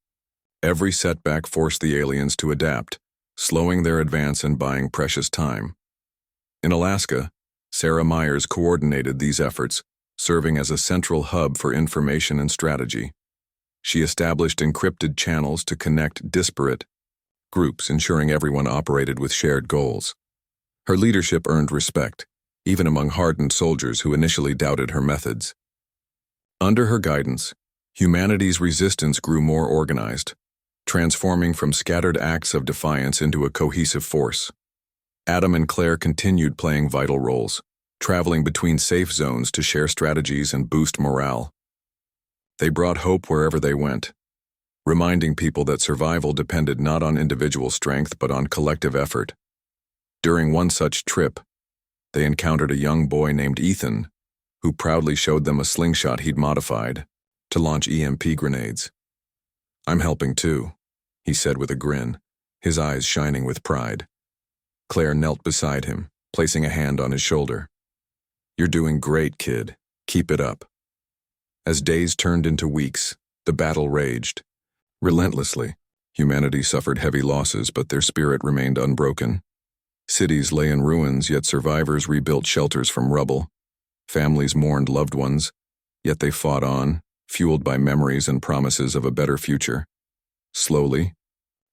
[SPEAKER 1] Every setback forced the aliens to adapt, slowing their advance and buying precious time. In Alaska, Sarah Myers coordinated these efforts, serving as a central hub for information and strategy. She established encrypted channels to connect disparate groups, ensuring everyone operated with shared goals. Her leadership earned respect, even among hardened soldiers who initially doubted her methods. Under her guidance, humanity's resistance grew more organized, transforming from scattered acts of defiance into a cohesive force. Adam and Claire continued playing vital roles, traveling between safe zones to share strategies and boost morale. They brought hope wherever they went, reminding people that survival depended not on individual strength but on collective effort. During one such trip, they encountered a young boy named Ethan, who proudly showed them a slingshot he'd modified to launch EMP grenades. "I'm helping too," he said with a grin, his eyes shining with pride. Claire knelt beside him, placing a hand on his shoulder. "You're doing great, kid. Keep it up." As days turned into weeks, the battle raged. Relentlessly, humanity suffered heavy losses, but their spirit remained unbroken. Cities lay in ruins, yet survivors rebuilt shelters from rubble. Families mourned loved ones, yet they fought on, fueled by memories and promises of a better future. Slowly,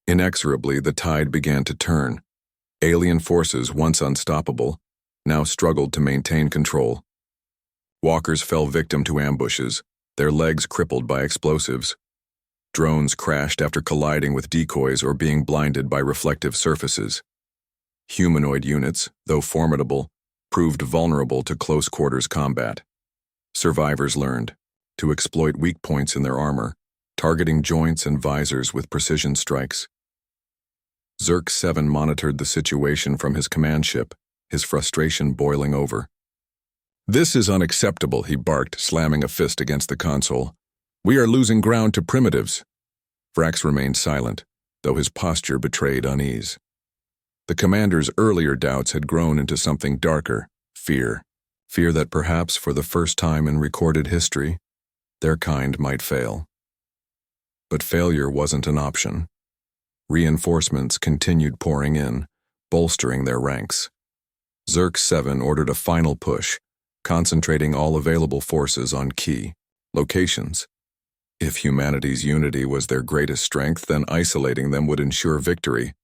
[SPEAKER 1] inexorably, the tide began to turn. Alien forces, once unstoppable, now struggled to maintain control. Walkers fell victim to ambushes, their legs crippled by explosives. Drones crashed after colliding with decoys or being blinded by reflective surfaces. Humanoid units, though formidable, proved vulnerable to close-quarters combat. Survivors learned to exploit weak points in their armor, targeting joints and visors with precision strikes. Zerk 7 monitored the situation from his command ship, his frustration boiling over. "This is unacceptable," he barked, slamming a fist against the console. "We are losing ground to primitives." Vrax remained silent, though his posture betrayed unease. The commander's earlier doubts had grown into something darker, fear. Fear that perhaps for the first time in recorded history, their kind might fail. But failure wasn't an option. Reinforcements continued pouring in, bolstering their ranks. Zerk 7 ordered a final push, concentrating all available forces on key locations. If humanity's unity was their greatest strength, then isolating them would ensure victory.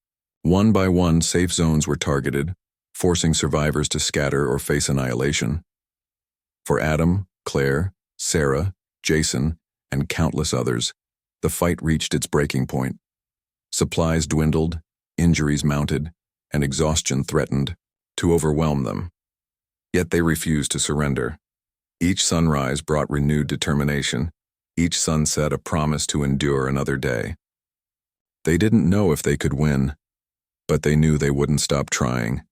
[SPEAKER 1] One by one, safe zones were targeted, forcing survivors to scatter or face annihilation. For Adam, Claire, Sarah, Jason, and countless others, the fight reached its breaking point. Supplies dwindled, injuries mounted, and exhaustion threatened to overwhelm them. Yet they refused to surrender. Each sunrise brought renewed determination, each sunset a promise to endure another day. They didn't know if they could win, but they knew they wouldn't stop trying,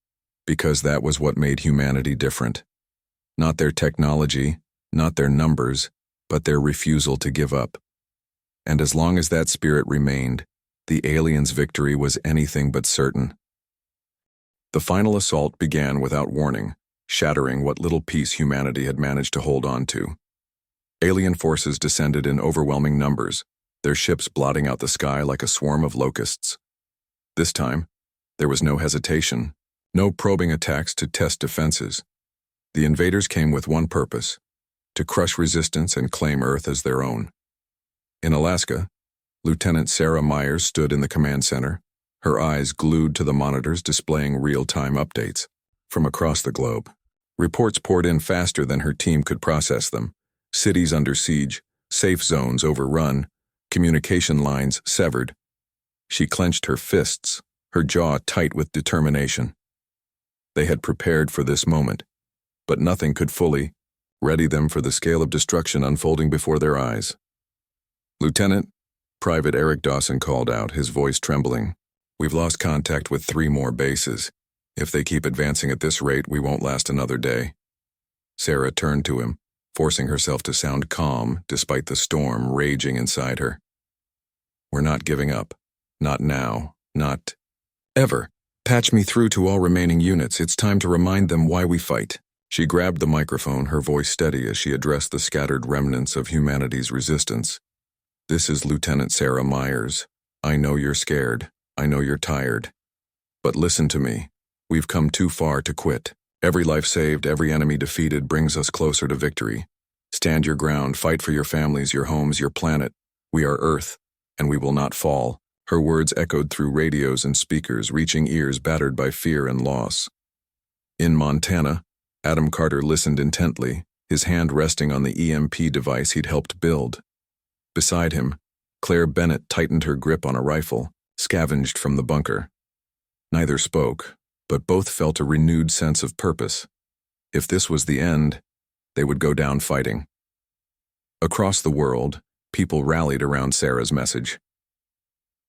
[SPEAKER 1] because that was what made humanity different. Not their technology, not their numbers, but their refusal to give up. And as long as that spirit remained, the aliens' victory was anything but certain. The final assault began without warning, shattering what little peace humanity had managed to hold on to. Alien forces descended in overwhelming numbers, their ships blotting out the sky like a swarm of locusts. This time, there was no hesitation, no probing attacks to test defenses. The invaders came with one purpose: to crush resistance and claim Earth as their own. In Alaska, Lieutenant Sarah Myers stood in the command center, her eyes glued to the monitors displaying real-time updates. From across the globe, reports poured in faster than her team could process them. Cities under siege, safe zones overrun, communication lines severed. She clenched her fists, her jaw tight with determination. They had prepared for this moment, but nothing could fully ready them for the scale of destruction unfolding before their eyes. "Lieutenant," Private Eric Dawson called out, his voice trembling, "we've lost contact with 3 more bases. If they keep advancing at this rate, we won't last another day. Sarah turned to him, forcing herself to sound calm despite the storm raging inside her. We're not giving up. Not now. Not ever. Patch me through to all remaining units. It's time to remind them why we fight. She grabbed the microphone, her voice steady as she addressed the scattered remnants of humanity's resistance. This is Lieutenant Sarah Myers. I know you're scared. I know you're tired. But listen to me. We've come too far to quit. Every life saved, every enemy defeated brings us closer to victory. Stand your ground, fight for your families, your homes, your planet. We are Earth, and we will not fall. Her words echoed through radios and speakers, reaching ears battered by fear and loss. In Montana, Adam Carter listened intently, his hand resting on the EMP device he'd helped build. Beside him, Claire Bennett tightened her grip on a rifle, scavenged from the bunker. Neither spoke, but both felt a renewed sense of purpose. If this was the end, they would go down fighting. Across the world, people rallied around Sarah's message.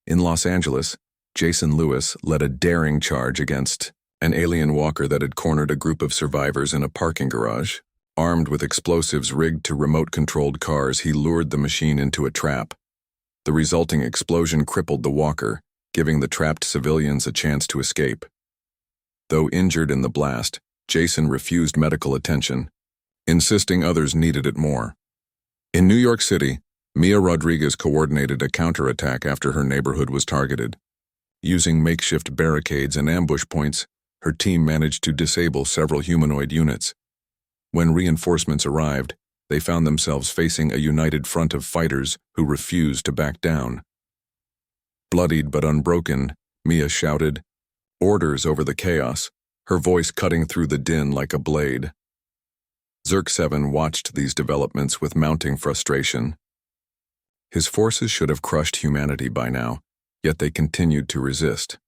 [SPEAKER 1] In Los Angeles, Jason Lewis led a daring charge against an alien walker that had cornered a group of survivors in a parking garage. Armed with explosives rigged to remote-controlled cars, he lured the machine into a trap. The resulting explosion crippled the walker, giving the trapped civilians a chance to escape. Though injured in the blast, Jason refused medical attention, insisting others needed it more. In New York City, Mia Rodriguez coordinated a counterattack after her neighborhood was targeted. Using makeshift barricades and ambush points, her team managed to disable several humanoid units. When reinforcements arrived, they found themselves facing a united front of fighters who refused to back down. Bloodied but unbroken, Mia shouted orders over the chaos, her voice cutting through the din like a blade. Zerk 7 watched these developments with mounting frustration. His forces should have crushed humanity by now, yet they continued to resist.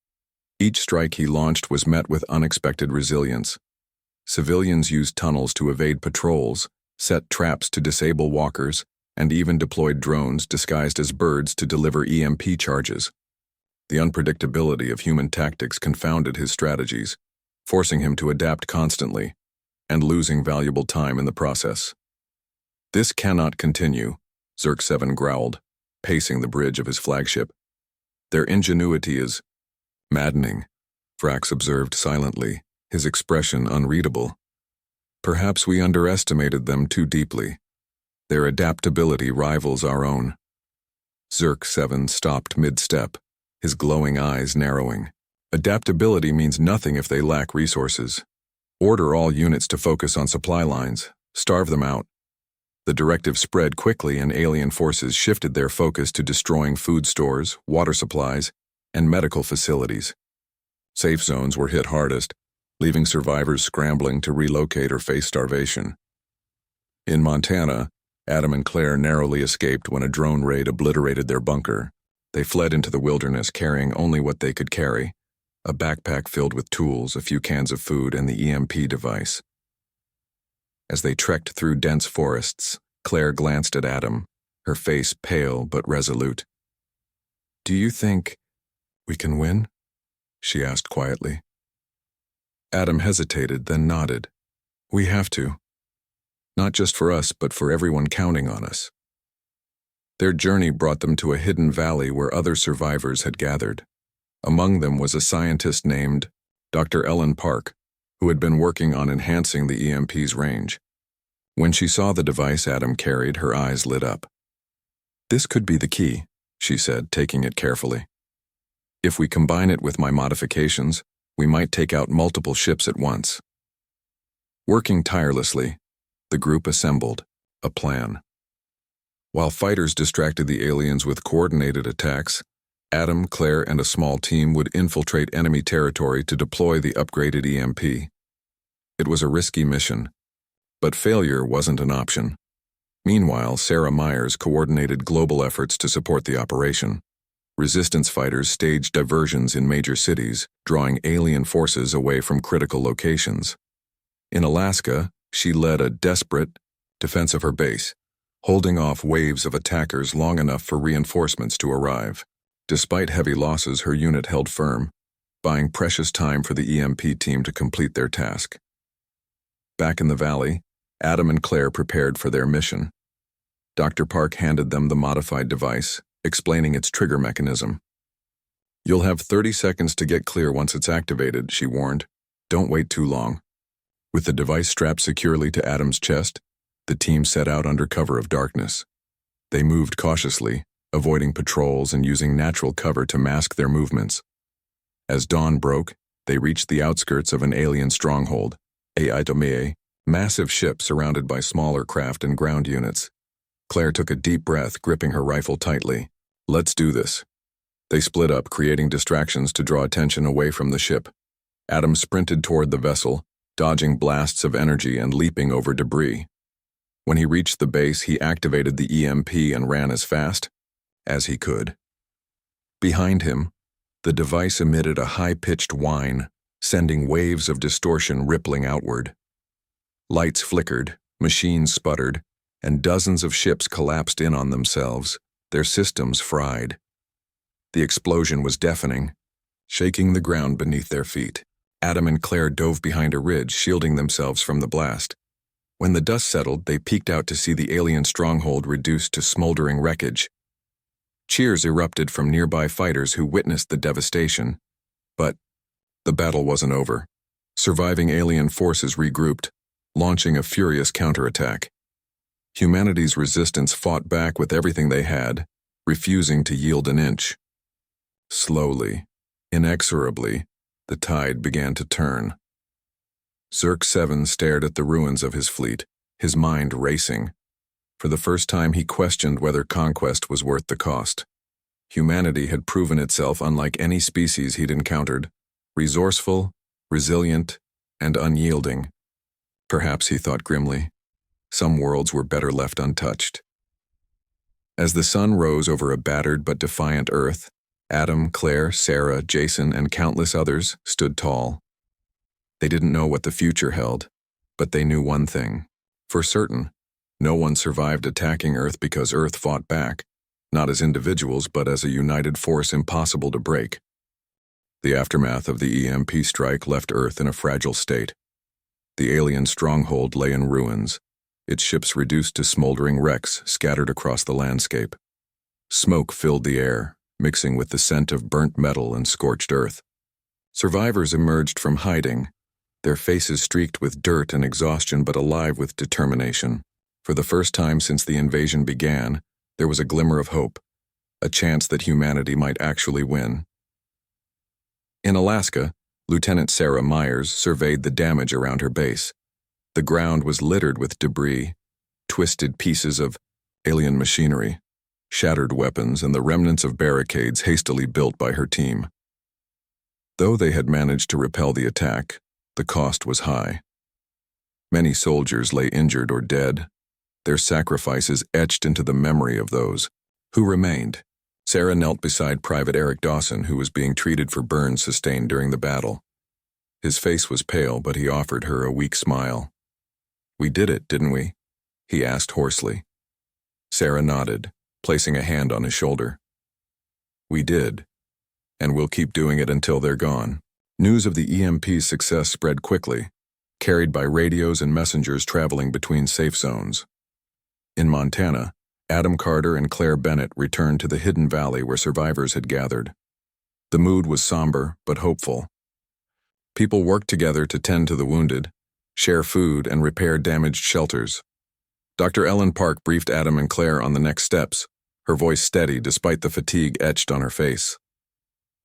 [SPEAKER 1] Each strike he launched was met with unexpected resilience. Civilians used tunnels to evade patrols, set traps to disable walkers, and even deployed drones disguised as birds to deliver EMP charges. The unpredictability of human tactics confounded his strategies, forcing him to adapt constantly, and losing valuable time in the process. This cannot continue, Zerk 7 growled, pacing the bridge of his flagship. Their ingenuity is maddening, Frax observed silently, his expression unreadable. Perhaps we underestimated them too deeply. Their adaptability rivals our own. Zerk 7 stopped mid-step, his glowing eyes narrowing. Adaptability means nothing if they lack resources. Order all units to focus on supply lines, starve them out. The directive spread quickly and alien forces shifted their focus to destroying food stores, water supplies, and medical facilities. Safe zones were hit hardest, leaving survivors scrambling to relocate or face starvation. In Montana, Adam and Claire narrowly escaped when a drone raid obliterated their bunker. They fled into the wilderness carrying only what they could carry, a backpack filled with tools, a few cans of food, and the EMP device. As they trekked through dense forests, Claire glanced at Adam, her face pale but resolute. "Do you think we can win?" she asked quietly. Adam hesitated, then nodded. "We have to. Not just for us, but for everyone counting on us." Their journey brought them to a hidden valley where other survivors had gathered. Among them was a scientist named Dr. Ellen Park, who had been working on enhancing the EMP's range. When she saw the device Adam carried, her eyes lit up. "This could be the key," she said, taking it carefully. "If we combine it with my modifications, we might take out multiple ships at once." Working tirelessly, the group assembled a plan. While fighters distracted the aliens with coordinated attacks, Adam, Claire, and a small team would infiltrate enemy territory to deploy the upgraded EMP. It was a risky mission, but failure wasn't an option. Meanwhile, Sarah Myers coordinated global efforts to support the operation. Resistance fighters staged diversions in major cities, drawing alien forces away from critical locations. In Alaska, she led a desperate defense of her base, holding off waves of attackers long enough for reinforcements to arrive. Despite heavy losses, her unit held firm, buying precious time for the EMP team to complete their task. Back in the valley, Adam and Claire prepared for their mission. Dr. Park handed them the modified device, explaining its trigger mechanism. "You'll have 30 seconds to get clear once it's activated," she warned. "Don't wait too long." With the device strapped securely to Adam's chest, the team set out under cover of darkness. They moved cautiously, avoiding patrols and using natural cover to mask their movements. As dawn broke, they reached the outskirts of an alien stronghold, a massive ship surrounded by smaller craft and ground units. Claire took a deep breath, gripping her rifle tightly. "Let's do this." They split up, creating distractions to draw attention away from the ship. Adam sprinted toward the vessel, dodging blasts of energy and leaping over debris. When he reached the base, he activated the EMP and ran as fast as he could. Behind him, the device emitted a high-pitched whine, sending waves of distortion rippling outward. Lights flickered, machines sputtered, and dozens of ships collapsed in on themselves, their systems fried. The explosion was deafening, shaking the ground beneath their feet. Adam and Claire dove behind a ridge, shielding themselves from the blast. When the dust settled, they peeked out to see the alien stronghold reduced to smoldering wreckage. Cheers erupted from nearby fighters who witnessed the devastation. But the battle wasn't over. Surviving alien forces regrouped, launching a furious counterattack. Humanity's resistance fought back with everything they had, refusing to yield an inch. Slowly, inexorably, the tide began to turn. Zerk 7 stared at the ruins of his fleet, his mind racing. For the first time, he questioned whether conquest was worth the cost. Humanity had proven itself unlike any species he'd encountered, resourceful, resilient, and unyielding. Perhaps, he thought grimly, some worlds were better left untouched. As the sun rose over a battered but defiant Earth, Adam, Claire, Sarah, Jason, and countless others stood tall. They didn't know what the future held, but they knew one thing. For certain, no one survived attacking Earth because Earth fought back, not as individuals but as a united force impossible to break. The aftermath of the EMP strike left Earth in a fragile state. The alien stronghold lay in ruins, its ships reduced to smoldering wrecks scattered across the landscape. Smoke filled the air, mixing with the scent of burnt metal and scorched earth. Survivors emerged from hiding, their faces streaked with dirt and exhaustion but alive with determination. For the first time since the invasion began, there was a glimmer of hope, a chance that humanity might actually win. In Alaska, Lieutenant Sarah Myers surveyed the damage around her base. The ground was littered with debris, twisted pieces of alien machinery, shattered weapons, and the remnants of barricades hastily built by her team. Though they had managed to repel the attack, the cost was high. Many soldiers lay injured or dead, their sacrifices etched into the memory of those who remained. Sarah knelt beside Private Eric Dawson, who was being treated for burns sustained during the battle. His face was pale, but he offered her a weak smile. "We did it, didn't we?" he asked hoarsely. Sarah nodded, placing a hand on his shoulder. "We did, and we'll keep doing it until they're gone." News of the EMP's success spread quickly, carried by radios and messengers traveling between safe zones. In Montana, Adam Carter and Claire Bennett returned to the hidden valley where survivors had gathered. The mood was somber but hopeful. People worked together to tend to the wounded, share food, and repair damaged shelters. Dr. Ellen Park briefed Adam and Claire on the next steps, her voice steady despite the fatigue etched on her face.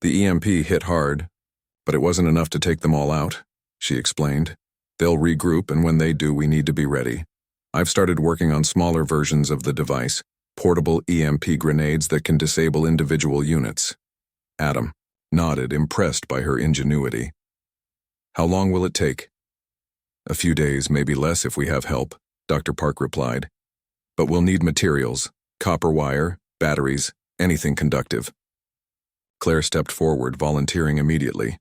[SPEAKER 1] "The EMP hit hard, but it wasn't enough to take them all out," she explained. "They'll regroup, and when they do, we need to be ready. I've started working on smaller versions of the device, portable EMP grenades that can disable individual units." Adam nodded, impressed by her ingenuity. "How long will it take?" "A few days, maybe less if we have help," Dr. Park replied. "But we'll need materials, copper wire, batteries, anything conductive." Claire stepped forward, volunteering immediately.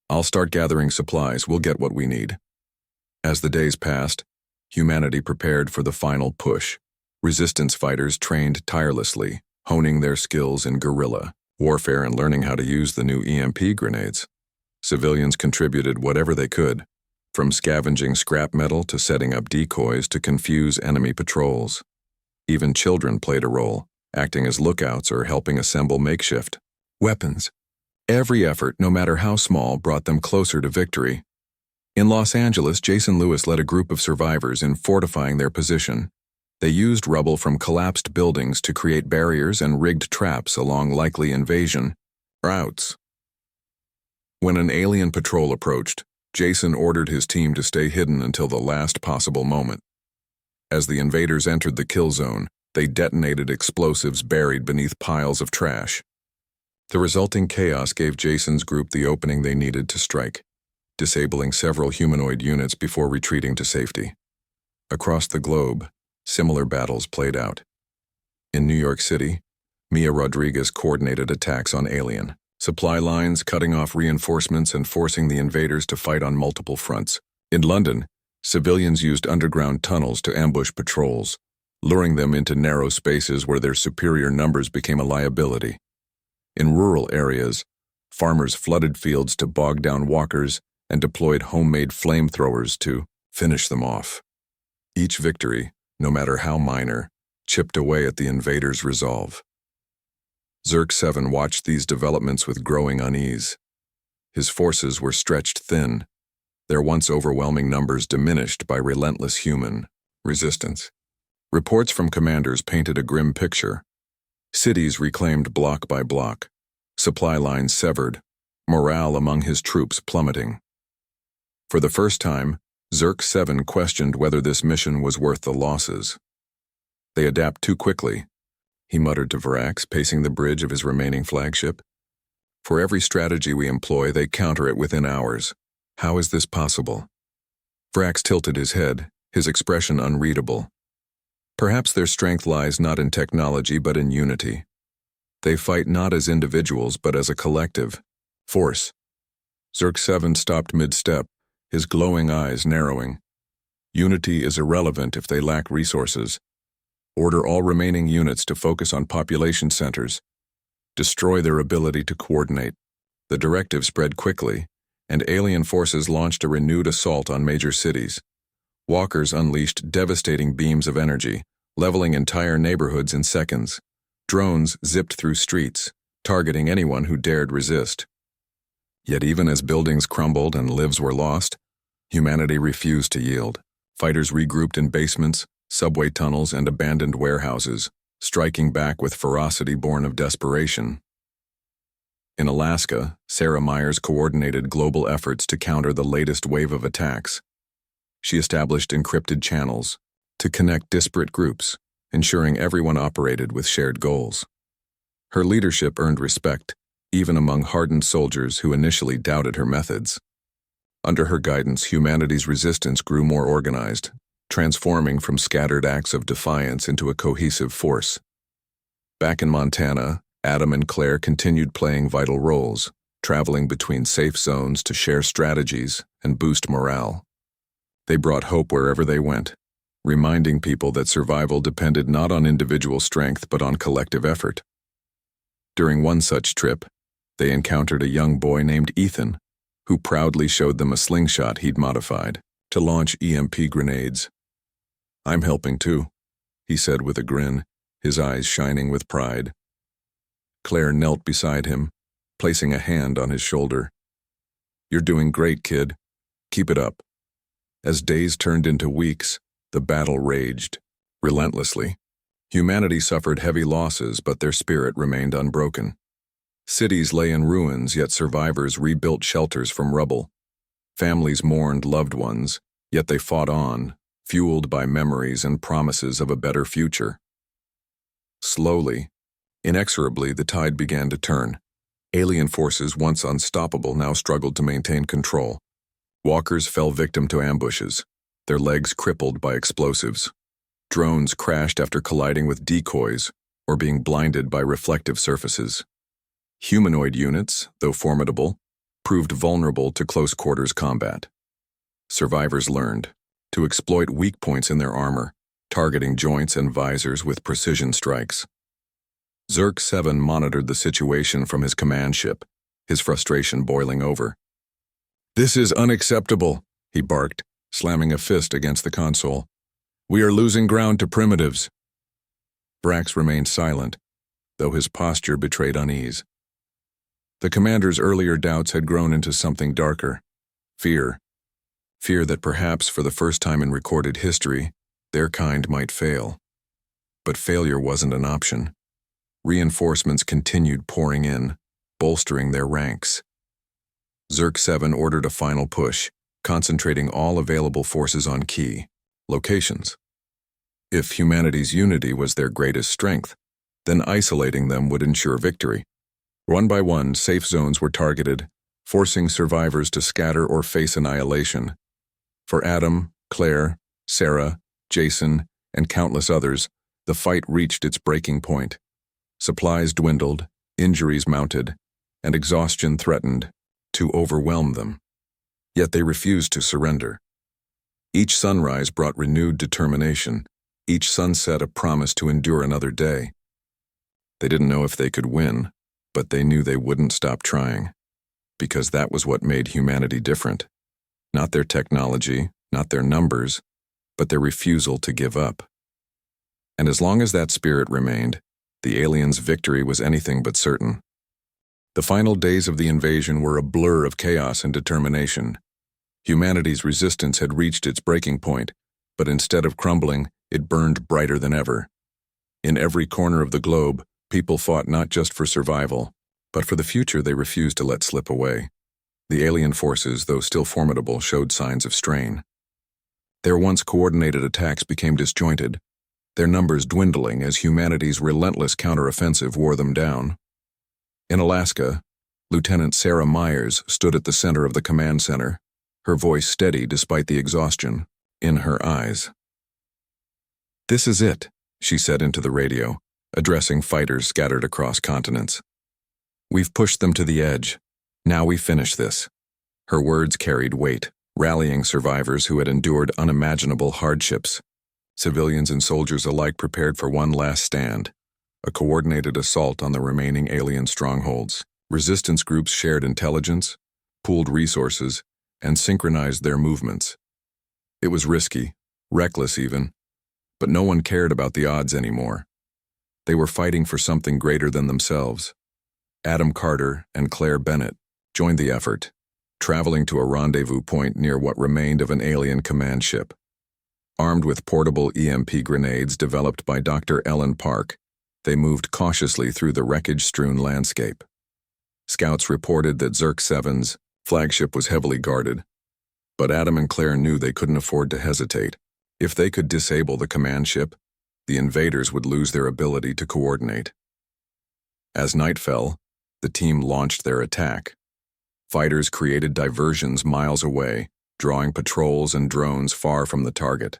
[SPEAKER 1] "I'll start gathering supplies. We'll get what we need." As the days passed, humanity prepared for the final push. Resistance fighters trained tirelessly, honing their skills in guerrilla warfare and learning how to use the new EMP grenades. Civilians contributed whatever they could, from scavenging scrap metal to setting up decoys to confuse enemy patrols. Even children played a role, acting as lookouts or helping assemble makeshift weapons. Every effort, no matter how small, brought them closer to victory. In Los Angeles, Jason Lewis led a group of survivors in fortifying their position. They used rubble from collapsed buildings to create barriers and rigged traps along likely invasion routes. When an alien patrol approached, Jason ordered his team to stay hidden until the last possible moment. As the invaders entered the kill zone, they detonated explosives buried beneath piles of trash. The resulting chaos gave Jason's group the opening they needed to strike, disabling several humanoid units before retreating to safety. Across the globe, similar battles played out. In New York City, Mia Rodriguez coordinated attacks on alien supply lines, cutting off reinforcements and forcing the invaders to fight on multiple fronts. In London, civilians used underground tunnels to ambush patrols, luring them into narrow spaces where their superior numbers became a liability. In rural areas, farmers flooded fields to bog down walkers and deployed homemade flamethrowers to finish them off. Each victory, no matter how minor, chipped away at the invaders' resolve. Zerk 7 watched these developments with growing unease. His forces were stretched thin, their once overwhelming numbers diminished by relentless human resistance. Reports from commanders painted a grim picture. Cities reclaimed block by block, supply lines severed, morale among his troops plummeting. For the first time, Zerk 7 questioned whether this mission was worth the losses. They adapt too quickly, he muttered to Varax, pacing the bridge of his remaining flagship. For every strategy we employ, they counter it within hours. How is this possible? Varax tilted his head, his expression unreadable. Perhaps their strength lies not in technology but in unity. They fight not as individuals but as a collective force. Zerk 7 stopped mid-step, his glowing eyes narrowing. Unity is irrelevant if they lack resources. Order all remaining units to focus on population centers. Destroy their ability to coordinate. The directive spread quickly, and alien forces launched a renewed assault on major cities. Walkers unleashed devastating beams of energy, leveling entire neighborhoods in seconds. Drones zipped through streets, targeting anyone who dared resist. Yet even as buildings crumbled and lives were lost, humanity refused to yield. Fighters regrouped in basements, subway tunnels, and abandoned warehouses, striking back with ferocity born of desperation. In Alaska, Sarah Myers coordinated global efforts to counter the latest wave of attacks. She established encrypted channels to connect disparate groups, ensuring everyone operated with shared goals. Her leadership earned respect, even among hardened soldiers who initially doubted her methods. Under her guidance, humanity's resistance grew more organized, transforming from scattered acts of defiance into a cohesive force. Back in Montana, Adam and Claire continued playing vital roles, traveling between safe zones to share strategies and boost morale. They brought hope wherever they went, reminding people that survival depended not on individual strength but on collective effort. During one such trip, they encountered a young boy named Ethan, who proudly showed them a slingshot he'd modified to launch EMP grenades. "I'm helping too," he said with a grin, his eyes shining with pride. Claire knelt beside him, placing a hand on his shoulder. "You're doing great, kid. Keep it up." As days turned into weeks, the battle raged, relentlessly. Humanity suffered heavy losses, but their spirit remained unbroken. Cities lay in ruins, yet survivors rebuilt shelters from rubble. Families mourned loved ones, yet they fought on, fueled by memories and promises of a better future. Slowly, inexorably, the tide began to turn. Alien forces, once unstoppable, now struggled to maintain control. Walkers fell victim to ambushes, their legs crippled by explosives. Drones crashed after colliding with decoys or being blinded by reflective surfaces. Humanoid units, though formidable, proved vulnerable to close-quarters combat. Survivors learned to exploit weak points in their armor, targeting joints and visors with precision strikes. Zerk 7 monitored the situation from his command ship, his frustration boiling over. "This is unacceptable," he barked, slamming a fist against the console. "We are losing ground to primitives." Vrax remained silent, though his posture betrayed unease. The commander's earlier doubts had grown into something darker. Fear. Fear that perhaps for the first time in recorded history, their kind might fail. But failure wasn't an option. Reinforcements continued pouring in, bolstering their ranks. Zerk 7 ordered a final push, concentrating all available forces on key locations. If humanity's unity was their greatest strength, then isolating them would ensure victory. One by one, safe zones were targeted, forcing survivors to scatter or face annihilation. For Adam, Claire, Sarah, Jason, and countless others, the fight reached its breaking point. Supplies dwindled, injuries mounted, and exhaustion threatened to overwhelm them. Yet they refused to surrender. Each sunrise brought renewed determination, each sunset a promise to endure another day. They didn't know if they could win, but they knew they wouldn't stop trying, because that was what made humanity different. Not their technology, not their numbers, but their refusal to give up. And as long as that spirit remained, the aliens' victory was anything but certain. The final days of the invasion were a blur of chaos and determination. Humanity's resistance had reached its breaking point, but instead of crumbling, it burned brighter than ever. In every corner of the globe, people fought not just for survival, but for the future they refused to let slip away. The alien forces, though still formidable, showed signs of strain. Their once coordinated attacks became disjointed, their numbers dwindling as humanity's relentless counteroffensive wore them down. In Alaska, Lieutenant Sarah Myers stood at the center of the command center, her voice steady despite the exhaustion in her eyes. "This is it," she said into the radio, addressing fighters scattered across continents. "We've pushed them to the edge. Now we finish this." Her words carried weight, rallying survivors who had endured unimaginable hardships. Civilians and soldiers alike prepared for one last stand, a coordinated assault on the remaining alien strongholds. Resistance groups shared intelligence, pooled resources, and synchronized their movements. It was risky, reckless even, but no one cared about the odds anymore. They were fighting for something greater than themselves. Adam Carter and Claire Bennett joined the effort, traveling to a rendezvous point near what remained of an alien command ship. Armed with portable EMP grenades developed by Dr. Ellen Park, they moved cautiously through the wreckage-strewn landscape. Scouts reported that Zerk 7's flagship was heavily guarded, but Adam and Claire knew they couldn't afford to hesitate. If they could disable the command ship, the invaders would lose their ability to coordinate. As night fell, the team launched their attack. Fighters created diversions miles away, drawing patrols and drones far from the target.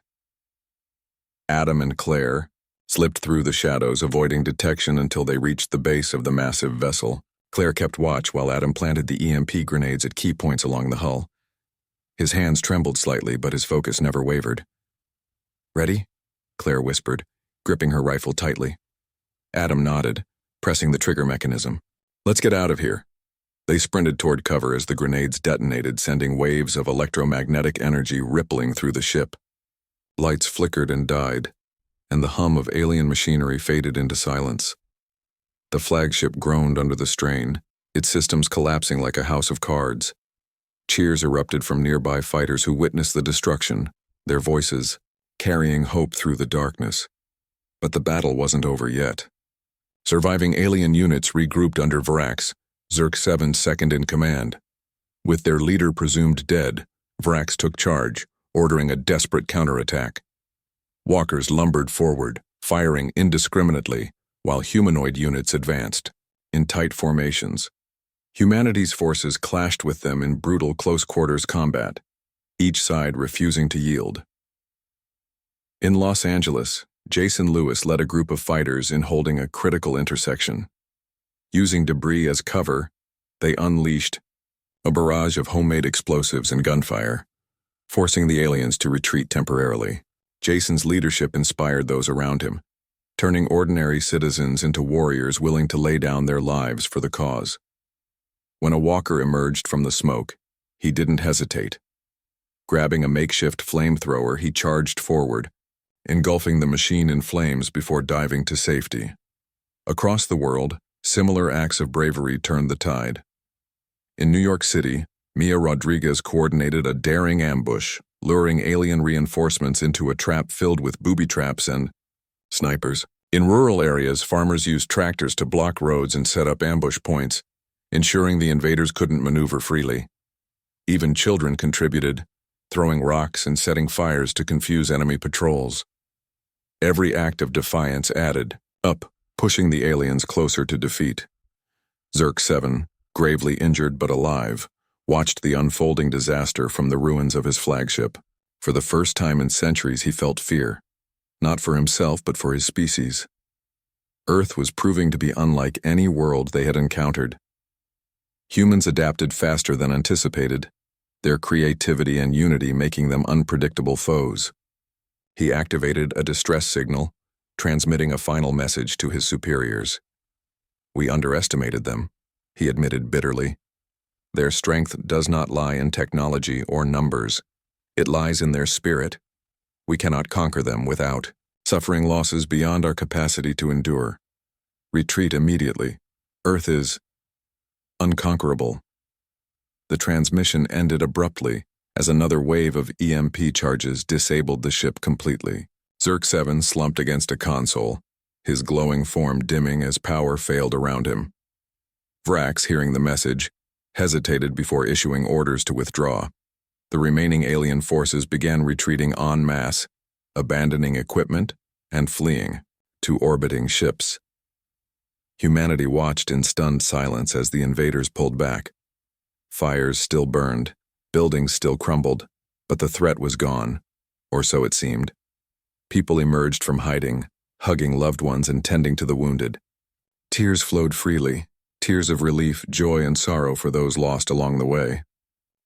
[SPEAKER 1] Adam and Claire slipped through the shadows, avoiding detection until they reached the base of the massive vessel. Claire kept watch while Adam planted the EMP grenades at key points along the hull. His hands trembled slightly, but his focus never wavered. "Ready?" Claire whispered, gripping her rifle tightly. Adam nodded, pressing the trigger mechanism. "Let's get out of here." They sprinted toward cover as the grenades detonated, sending waves of electromagnetic energy rippling through the ship. Lights flickered and died, and the hum of alien machinery faded into silence. The flagship groaned under the strain, its systems collapsing like a house of cards. Cheers erupted from nearby fighters who witnessed the destruction, their voices carrying hope through the darkness. But the battle wasn't over yet. Surviving alien units regrouped under Vrax, Zerk 7's second in command. With their leader presumed dead, Vrax took charge, ordering a desperate counterattack. Walkers lumbered forward, firing indiscriminately, while humanoid units advanced, in tight formations. Humanity's forces clashed with them in brutal close-quarters combat, each side refusing to yield. In Los Angeles, Jason Lewis led a group of fighters in holding a critical intersection. Using debris as cover, they unleashed a barrage of homemade explosives and gunfire, forcing the aliens to retreat temporarily. Jason's leadership inspired those around him, turning ordinary citizens into warriors willing to lay down their lives for the cause. When a walker emerged from the smoke, He didn't hesitate. Grabbing a makeshift flamethrower, he charged forward, engulfing the machine in flames before diving to safety. Across the world, similar acts of bravery turned the tide. In New York City, Mia Rodriguez coordinated a daring ambush, luring alien reinforcements into a trap filled with booby traps and snipers. In rural areas, farmers used tractors to block roads and set up ambush points, ensuring the invaders couldn't maneuver freely. Even children contributed, throwing rocks and setting fires to confuse enemy patrols. Every act of defiance added up, pushing the aliens closer to defeat. Zerk 7, gravely injured but alive, watched the unfolding disaster from the ruins of his flagship. For the first time in centuries, he felt fear, not for himself but for his species. Earth was proving to be unlike any world they had encountered. Humans adapted faster than anticipated, their creativity and unity making them unpredictable foes. He activated a distress signal, transmitting a final message to his superiors. "We underestimated them," he admitted bitterly. "Their strength does not lie in technology or numbers. It lies in their spirit. We cannot conquer them without suffering losses beyond our capacity to endure. Retreat immediately. Earth is unconquerable." The transmission ended abruptly as another wave of EMP charges disabled the ship completely. Zerk 7 slumped against a console, his glowing form dimming as power failed around him. Vrax, hearing the message, hesitated before issuing orders to withdraw. The remaining alien forces began retreating en masse, abandoning equipment and fleeing to orbiting ships. Humanity watched in stunned silence as the invaders pulled back. Fires still burned, buildings still crumbled, but the threat was gone, or so it seemed. People emerged from hiding, hugging loved ones and tending to the wounded. Tears flowed freely, tears of relief, joy, and sorrow for those lost along the way.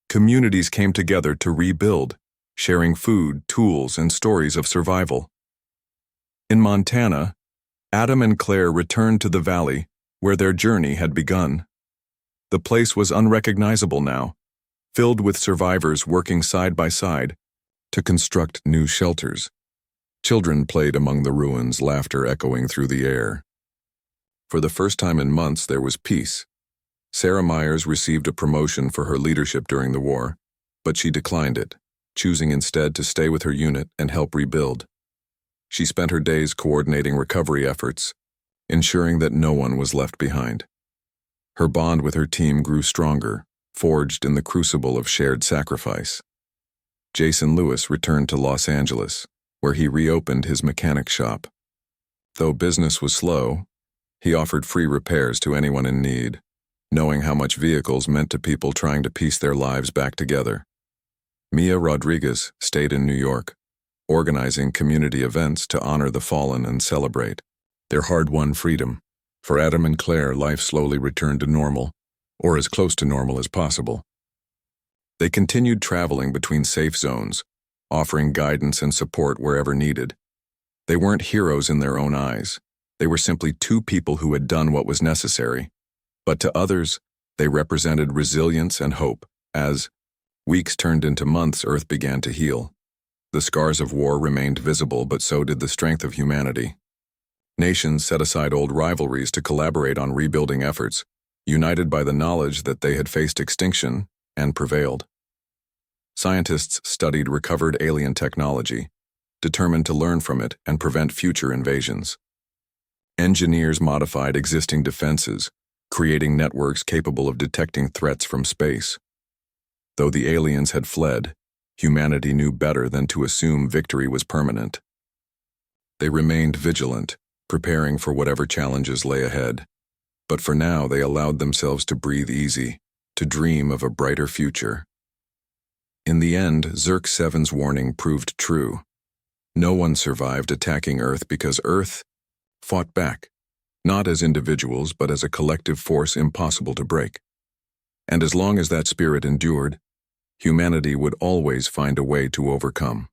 [SPEAKER 1] Communities came together to rebuild, sharing food, tools, and stories of survival. In Montana, Adam and Claire returned to the valley where their journey had begun. The place was unrecognizable now, filled with survivors working side by side to construct new shelters. Children played among the ruins, laughter echoing through the air. For the first time in months, there was peace. Sarah Myers received a promotion for her leadership during the war, but she declined it, choosing instead to stay with her unit and help rebuild. She spent her days coordinating recovery efforts, ensuring that no one was left behind. Her bond with her team grew stronger, forged in the crucible of shared sacrifice. Jason Lewis returned to Los Angeles, where he reopened his mechanic shop. Though business was slow, he offered free repairs to anyone in need, knowing how much vehicles meant to people trying to piece their lives back together. Mia Rodriguez stayed in New York, organizing community events to honor the fallen and celebrate their hard-won freedom. For Adam and Claire, life slowly returned to normal, or as close to normal as possible. They continued traveling between safe zones, offering guidance and support wherever needed. They weren't heroes in their own eyes. They were simply two people who had done what was necessary. But to others, they represented resilience and hope. As weeks turned into months, Earth began to heal. The scars of war remained visible, but so did the strength of humanity. Nations set aside old rivalries to collaborate on rebuilding efforts, united by the knowledge that they had faced extinction and prevailed. Scientists studied recovered alien technology, determined to learn from it and prevent future invasions. Engineers modified existing defenses, creating networks capable of detecting threats from space. Though the aliens had fled, humanity knew better than to assume victory was permanent. They remained vigilant, preparing for whatever challenges lay ahead. But for now, they allowed themselves to breathe easy, to dream of a brighter future. In the end, Zerk 7's warning proved true. No one survived attacking Earth because Earth fought back, not as individuals but as a collective force impossible to break. And as long as that spirit endured, humanity would always find a way to overcome.